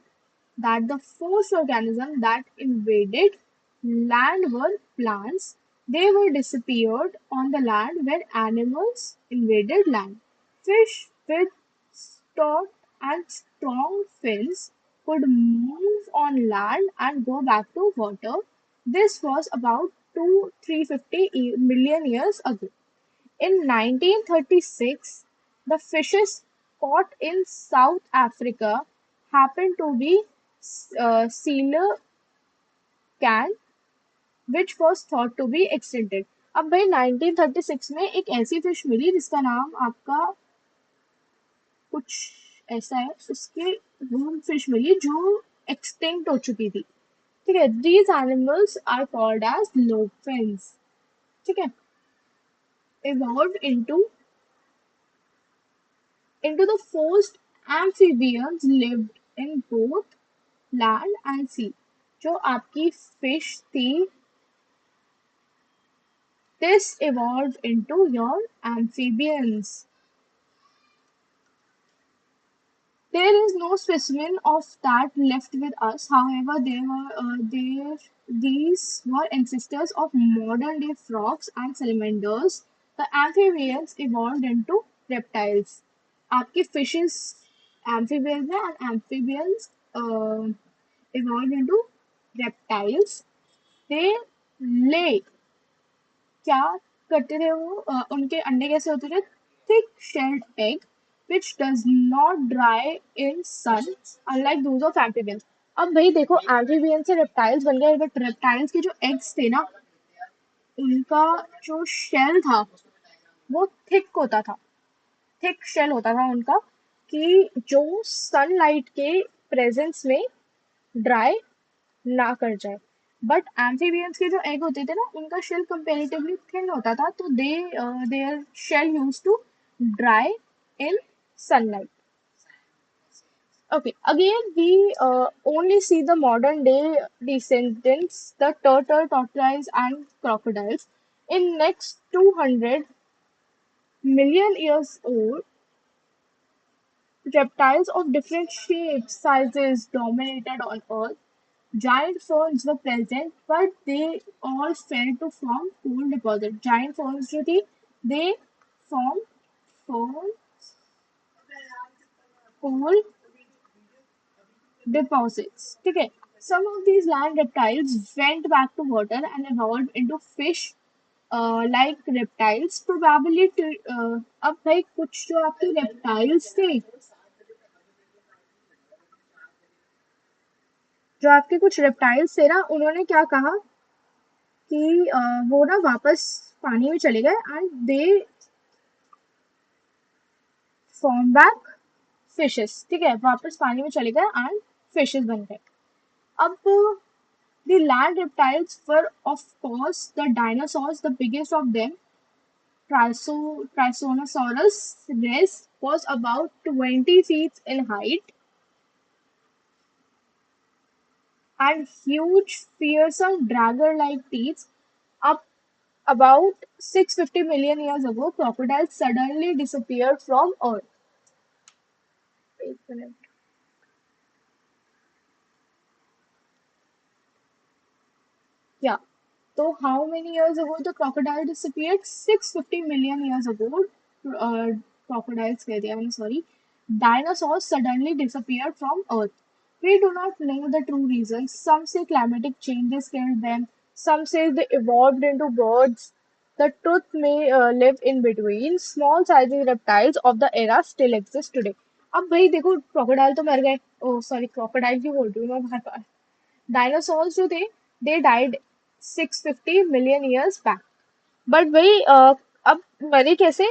that the first organism that invaded land were plants. They were disappeared on the land where animals invaded land. Fish with stout and strong fins could move on land and go back to water. This was about 350 million years ago. In 1936, the fishes caught in South Africa happened to be coelacanth, which was thought to be extincted. अब भाई 1936 में एक ऐसी fish मिली जिसका नाम आपका कुछ ऐसा है उसके रूम फिश मिली जो एक्सटिंक्ट हो चुकी थी ठीक है these animals are called as lobefins ठीक है evolved into the first amphibians lived in both land and sea जो आपकी फिश थी this evolved into your amphibians. There is no specimen of that left with us. However, these were ancestors of modern day frogs and salamanders. The amphibians evolved into reptiles. आपके fishes amphibians हैं and amphibians evolved into reptiles. They lay क्या करते थे वो उनके अंडे कैसे होते थे thick shelled egg which does not dry in sun unlike those of amphibians अब भाई देखो amphibians से reptiles बन गए बट reptiles के जो eggs थे ना उनका जो शेल था वो थिक होता था थिक शेल होता था उनका, कि जो सनलाइट के प्रेजेंस में ड्राई ना कर जाए। बट एम्फीबियंस के जो एग होते थे ना, उनका शेल कंपेरेटिवली थिन होता था, तो there shell use to dry in sunlight. Okay, again we only see the modern day descendants, the turtle, tortoise, and crocodiles. In next 200 million years old, reptiles of different shapes, sizes dominated on Earth. Giant ferns were present, but they all failed to form coal deposits. Giant ferns जो थी, they form coal coal deposits. ठीक है. Some of these land reptiles went back to water and evolved into fish like reptiles. Probably to, अब भाई कुछ जो आपके reptiles थे, जो आपके कुछ reptiles थे ना, उन्होंने क्या कहा कि वो ना वापस पानी में चले गए and they form back fishes. ठीक है, वापस पानी में चले गए एंड फिशेस बन गए. अब the land reptiles were, of course, the dinosaurs. The biggest of them, Tyrannosaurus rex, was about 20 feet in height and huge, fearsome dragon-like teeth. Up about 650 million years ago, crocodiles suddenly disappeared from Earth. एक minute. Yeah. So, how many years ago the crocodile disappeared? 650 million years ago, uh, crocodiles, keh diya maine, sorry. Dinosaurs suddenly disappeared from Earth. We do not know the true reasons. Some say climatic changes killed them. Some say they evolved into birds. The truth may live in between. Small sized reptiles of the era still exist today. अब भाई देखो, crocodile तो मर गए. Oh, sorry, crocodile क्यों बोल रही हूँ मैं बार बार. डायनासोर्स जो थे, they died 650 million years back. But भाई अब मरे कैसे?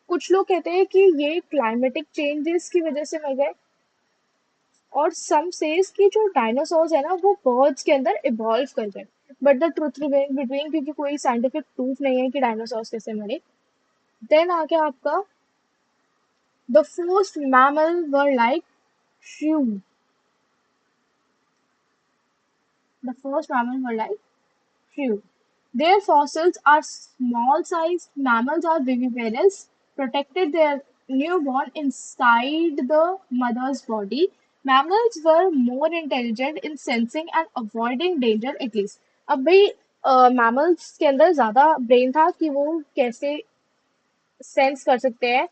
कुछ लोग कहते हैं कि ये क्लाइमेटिक चेंजेस की वजह से मर गए, और सम सेज कि जो डायनासोर्स है ना, वो बर्ड्स के अंदर इवॉल्व कर गए. But the truth remain between, क्योंकि कोई साइंटिफिक प्रूफ नहीं है कि डायनासोर्स कैसे मरे. देन आके आपका the first mammal were like shrew. The first mammal were like True. Their fossils are small sized. Mammals are viviparous, protected their newborn inside the mother's body. Mammals were more intelligent in sensing and avoiding danger at least. अब भाई mammals के अंदर ज्यादा brain था कि वो कैसे sense कर सकते हैं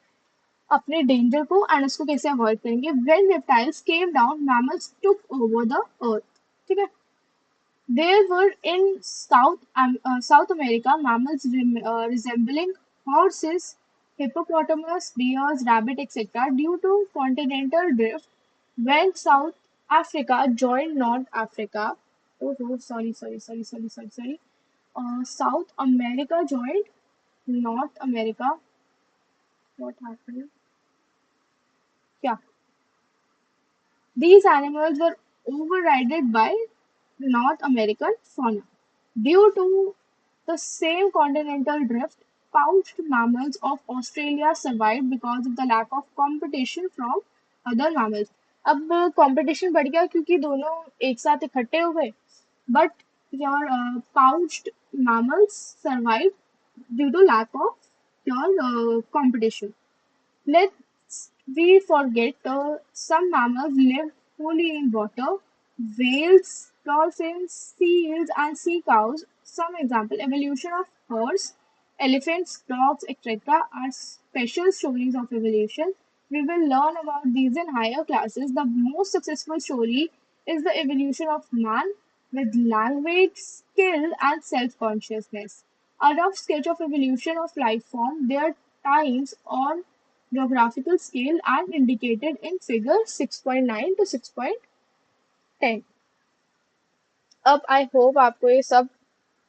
अपने डेंजर को एंड उसको कैसे अवॉइड करेंगे. When reptiles came down, mammals took over the earth. ठीक है. There were in South America mammals resembling horses, hippopotamus, deers, rabbit, etc. Due to continental drift, when South Africa joined North Africa, sorry. South America joined North America. What happened? Yeah, these animals were overridden by North American fauna. Due to the same continental drift, pouched mammals of Australia survived because of the lack of competition from other mammals. अब competition बढ़ गया क्योंकि दोनों एक साथ इकट्ठे हो गए. But your pouched mammals survived due to lack of your competition. Let's we forget some mammals live fully in water. Whales, dolphins, seals, and sea cows. Some example evolution of horse, elephants, dogs, etc. are special stories of evolution. We will learn about these in higher classes. The most successful story is the evolution of man with language, skill, and self-consciousness. A rough sketch of evolution of life form, their times on geographical scale and indicated in figure 6.9 to 6.10. अब I hope आपको ये सब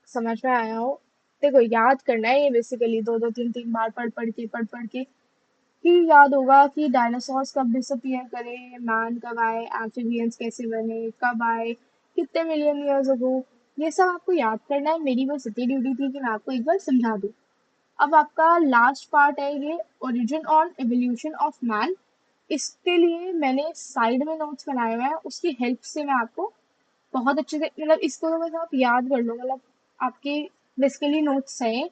समझ में आया हो. देखो, याद करना है ये बेसिकली दो दो तीन तीन बार पढ़ पढ़ के कि याद होगा कि डायनासोर्स कब डिसअपियर करे, मैन कब आए, एम्फिबियंस कैसे बने, कब आए, कितने मिलियन ईयर्स अगो। ये सब आपको याद करना है। मेरी बस इतनी ड्यूटी थी कि मैं आपको एक बार समझा दूँ। अब आपका लास्ट पार्ट है ये, origin on evolution of man. इसके लिए मैंने साइड में नोट्स बनाए हुए हैं, उसकी हेल्प से मैं आपको बहुत अच्छे से, मतलब इसको तो बस आप याद कर लो, मतलब आपके बेसिकली नोट्स हैं।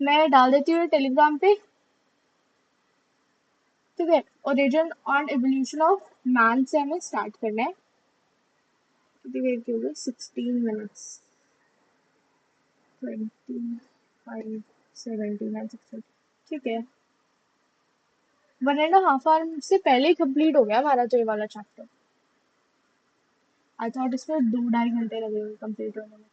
मैं डाल देती हूँ टेलीग्राम पे। ठीक है, origin on evolution of man से हमें स्टार्ट करना है। कितनी देर की हो गई? 16 मिनट्स, 25, 79, 60। ठीक है, 1.5 आवर से पहले ही कंप्लीट हो गया हमारा तो ये वाला चैप्टर। आई थॉट इसमें 2-2.5 घंटे लगेंगे कंप्लीट होने में।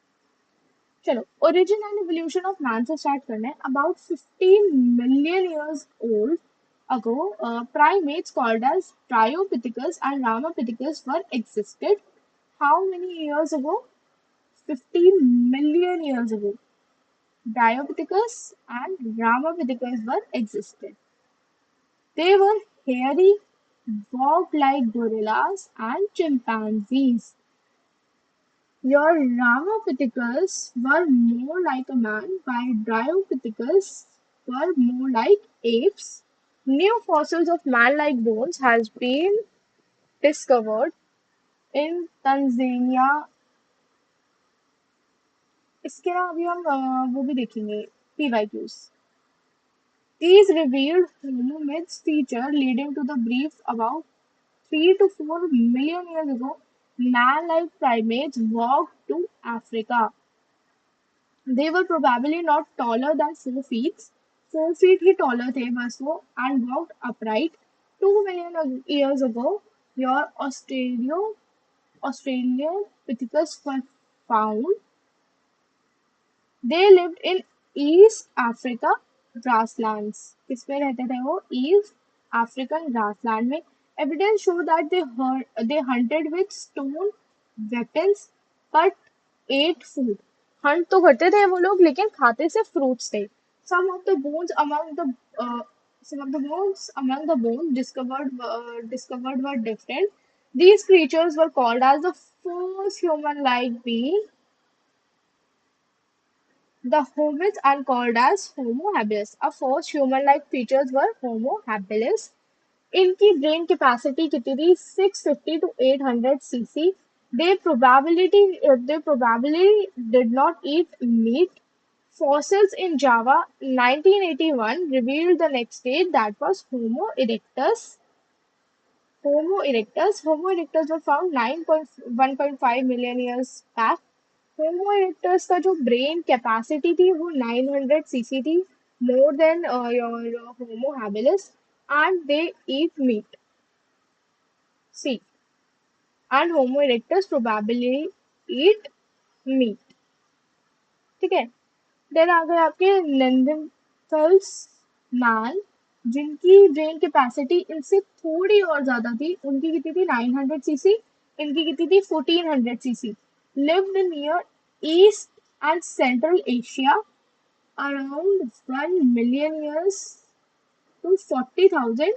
चलो, origin and evolution of man से स्टार्ट करना है। About 15 million years old ago, primates called as Dryopithecus and Ramapithecus were existed. How many years ago? 15 million years ago. Dryopithecus and Ramapithecus were existed. They were hairy, dog-like gorillas and chimpanzees. Your Ramapithecus were more like a man, while Dryopithecus were more like apes. New fossils of man-like bones has been discovered in Tanzania. इसके अलावा अभी हम वो भी देखेंगे, PYQs. These revealed hominids feature leading to the belief about 3 to 4 million years ago, man-like primates walked to Africa. They were probably not taller than 4 feet. 4 feet he taller थे बस वो, and walked upright. 2 million years ago, your Australopithecus were found. They lived in East Africa grasslands. किसमें रहते थे वो? East African grassland में. Evidence show that they hunted with stone weapons but ate food. Hunt तो करते थे वो लोग लेकिन खाते सिर्फ fruits थे. Some of the bones among the uh, bones discovered were different. These creatures were called as the first human-like being. The hominids are called as Homo habilis. Our first human-like features were Homo habilis. इनकी brain capacity कितनी थी? 650 to 800 cc. They probably did not eat meat. Fossils in Java 1981 revealed the next stage, that was Homo erectus. Homo erectus were found 1.5 million years back. Homo erectus का जो brain capacity थी वो 900 cc थी, more than your Homo habilis, and they eat meat. See, and Homo erectus probably eat meat. ठीक है, then आ गए आपके नेंडरथल्स मैन, जिनकी ब्रेन कैपेसिटी इनसे थोड़ी और ज्यादा थी. उनकी कितनी थी? 900 सीसी. इनकी कितनी थी? 1400 CC. Lived near east and central Asia around 1 million years to 40,000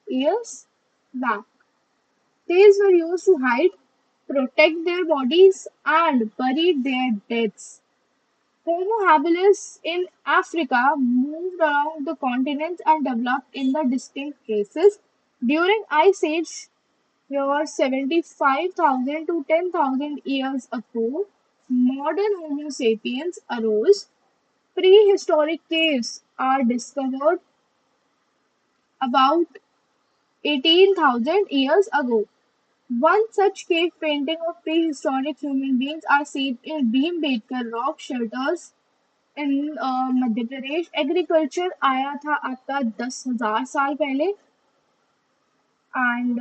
years back. These were used to hide, protect their bodies, and bury their deads. Homo habilis in Africa moved around the continents and developed in the distinct cases. During Ice Age, here 75,000 to 10,000 years ago, modern Homo sapiens arose. Prehistoric caves are discovered about 18,000 years ago. One such cave painting of prehistoric human beings are seen in Bhimbetka rock shelters in Madhya Pradesh. Agriculture आया था आपका 10,000 साल पहले, and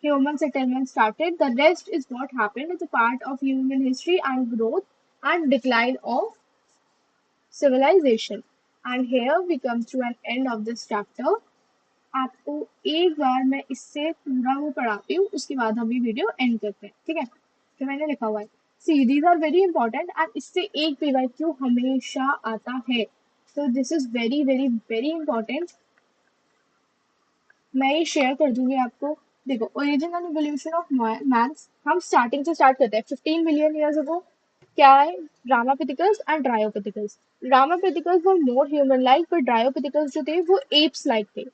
human settlement started. The rest is what happened as a part of human history and growth and decline of civilization. And here we come to an end of this chapter. आपको एक बार मैं इससे पूरा वो पढ़ाती हूँ, उसके बाद हम ये वीडियो एंड करते हैं. ठीक है, जो मैंने लिखा हुआ है, see these are very important and इससे एक PYQ हमेशा आता है. तो this is very very very important. मैं ये शेयर कर दूंगी आपको। देखो, origin and evolution of mans, हम स्टार्टिंग से स्टार्ट करते हैं 15 बिलियन ईयर्स अगो। क्या है? Ramapithecus and Dryopithecus. रामापिथिकस वो more human like, but Dryopithecus जो थे वो एप्स लाइक थे।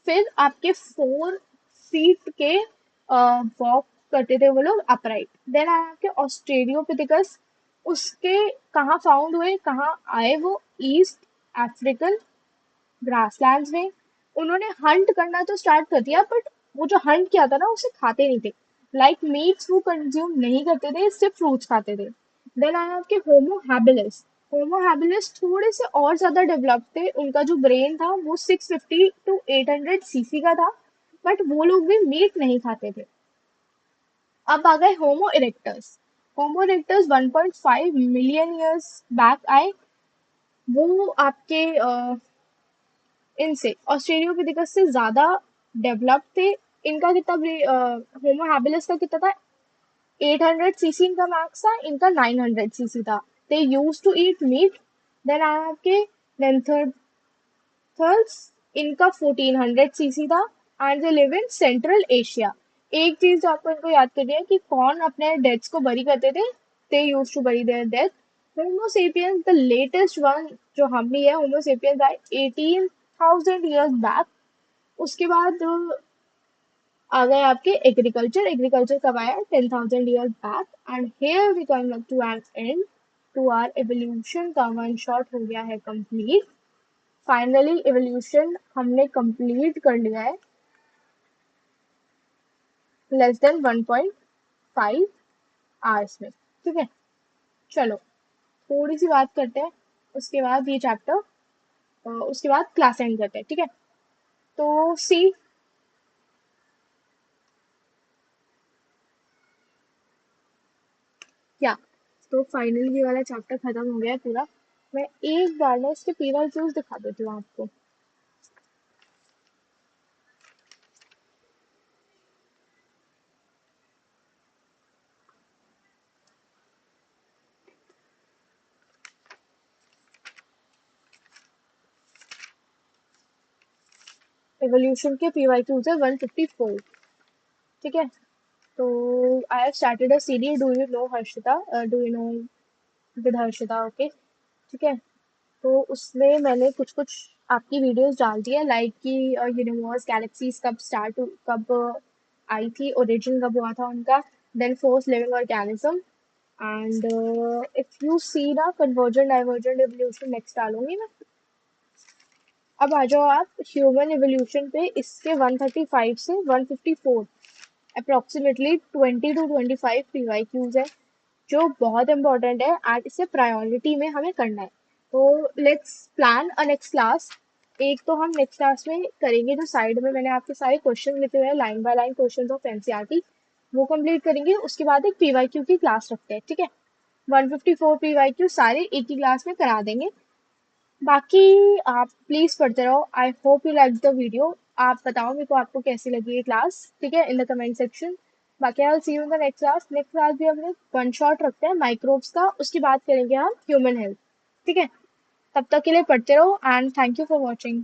फिर आपके 4 फीट के वॉक करते थे वो लोग अपराइट। देन आया आपके ऑस्ट्रेलियोपिथिकस। उसके कहाँ फाउंड हुए, कहाँ आए वो? ईस्ट अफ्रीकन ग्रासलैंड्स में। उन्होंने हंट करना तो स्टार्ट कर दिया, बट वो जो हंट किया था ना उसे खाते नहीं थे। लाइक मीट्स वो कंज्यूम नहीं करते थे, सिर्फ फ्रूट्स खाते थे। देन आया आपके होमो हैबिलिस। होमो हैबिलिस थोड़े से और ज्यादा डेवलप थे, उनका जो ब्रेन था वो 650 to 800 सीसी का था, बट वो लोग भी मीट नहीं खाते थे। अब आ गए होमो इरेक्टस। होमो इरेक्टस 1.5 मिलियन ईयर्स बैक आए। वो आपके इनसे ऑस्ट्रेलियोपिथेकस से ज्यादा डेवलप थे। इनका कितना, होमो हैबिलिस का कितना था? 800 सीसी इनका मैक्स था, इनका 900 सीसी था। They use to eat meat. Then आया आपके नेanderthals। इनका 1400 सीसी था, and they live in Central Asia. एक चीज जो आपको इनको याद करनी है कि कौन अपने डेथ्स को बरी करते थे। They use to bury their death. Homo sapiens the latest one जो हम भी है, होमोसेपियंस आए 18,000 ईयर्स बैक। उसके बाद आ गए आपके एग्रीकल्चर। एग्रीकल्चर कब आया? 10,000 years back. And here we come to an end to our evolution का वन शॉट हो गया है कंप्लीट। फाइनली एवोल्यूशन हमने कंप्लीट कर लिया है लेस देन 1.5 आवर्स में। ठीक है, चलो थोड़ी सी बात करते हैं, उसके बाद ये चैप्टर, उसके बाद क्लास एंड करते हैं। ठीक है, तो सी, क्या, तो फाइनली ये वाला चैप्टर खत्म हो गया है पूरा। मैं एक बार ना इसके पीवर क्यूज दिखा देती हूँ आपको। एवोल्यूशन के पीवाई क्यूज है 154। ठीक है, तो I have started a series, do you know Harshita, do you know with Harshita, okay. ठीक है, तो उसमें मैंने कुछ कुछ आपकी वीडियोस डाल दी है, लाइक कि यूनिवर्स गैलेक्सीज कब स्टार्ट, कब आई थी, ओरिजिन कब हुआ था उनका। Then force living organism, and if you see ना कन्वर्जेंट डाइवर्जेंट एवोल्यूशन नेक्स्ट डालूंगी मैं। अब आ जाओ आप ह्यूमन एवोल्यूशन पे। इसके 135 से 154 अप्रोक्सीमेटली 20 to 25 PYQs है, जो बहुत इंपॉर्टेंट है, एंड इसे प्रायोरिटी में हमें करना है। तो let's plan a next class. एक तो हम नेक्स्ट क्लास में करेंगे जो साइड में मैंने आपके सारे क्वेश्चन लिखे हुए हैं, line by line question of NCERT, वो कंप्लीट करेंगे। उसके बाद एक पीवाईक्यू की क्लास रखते हैं। ठीक है, 154 पीवाईक्यू सारे एक ही क्लास में करा देंगे। बाकी आप प्लीज पढ़ते रहो। आई hope you like the video. आप बताओ मेरे को आपको कैसी लगी ये क्लास, ठीक है, इन द कमेंट सेक्शन। बाकी I will see you in the next class. Next class भी हमने वन शॉट रखते हैं माइक्रोब्स का, उसकी बात करेंगे हम ह्यूमन हेल्थ। ठीक है, तब तक के लिए पढ़ते रहो, and thank you for watching.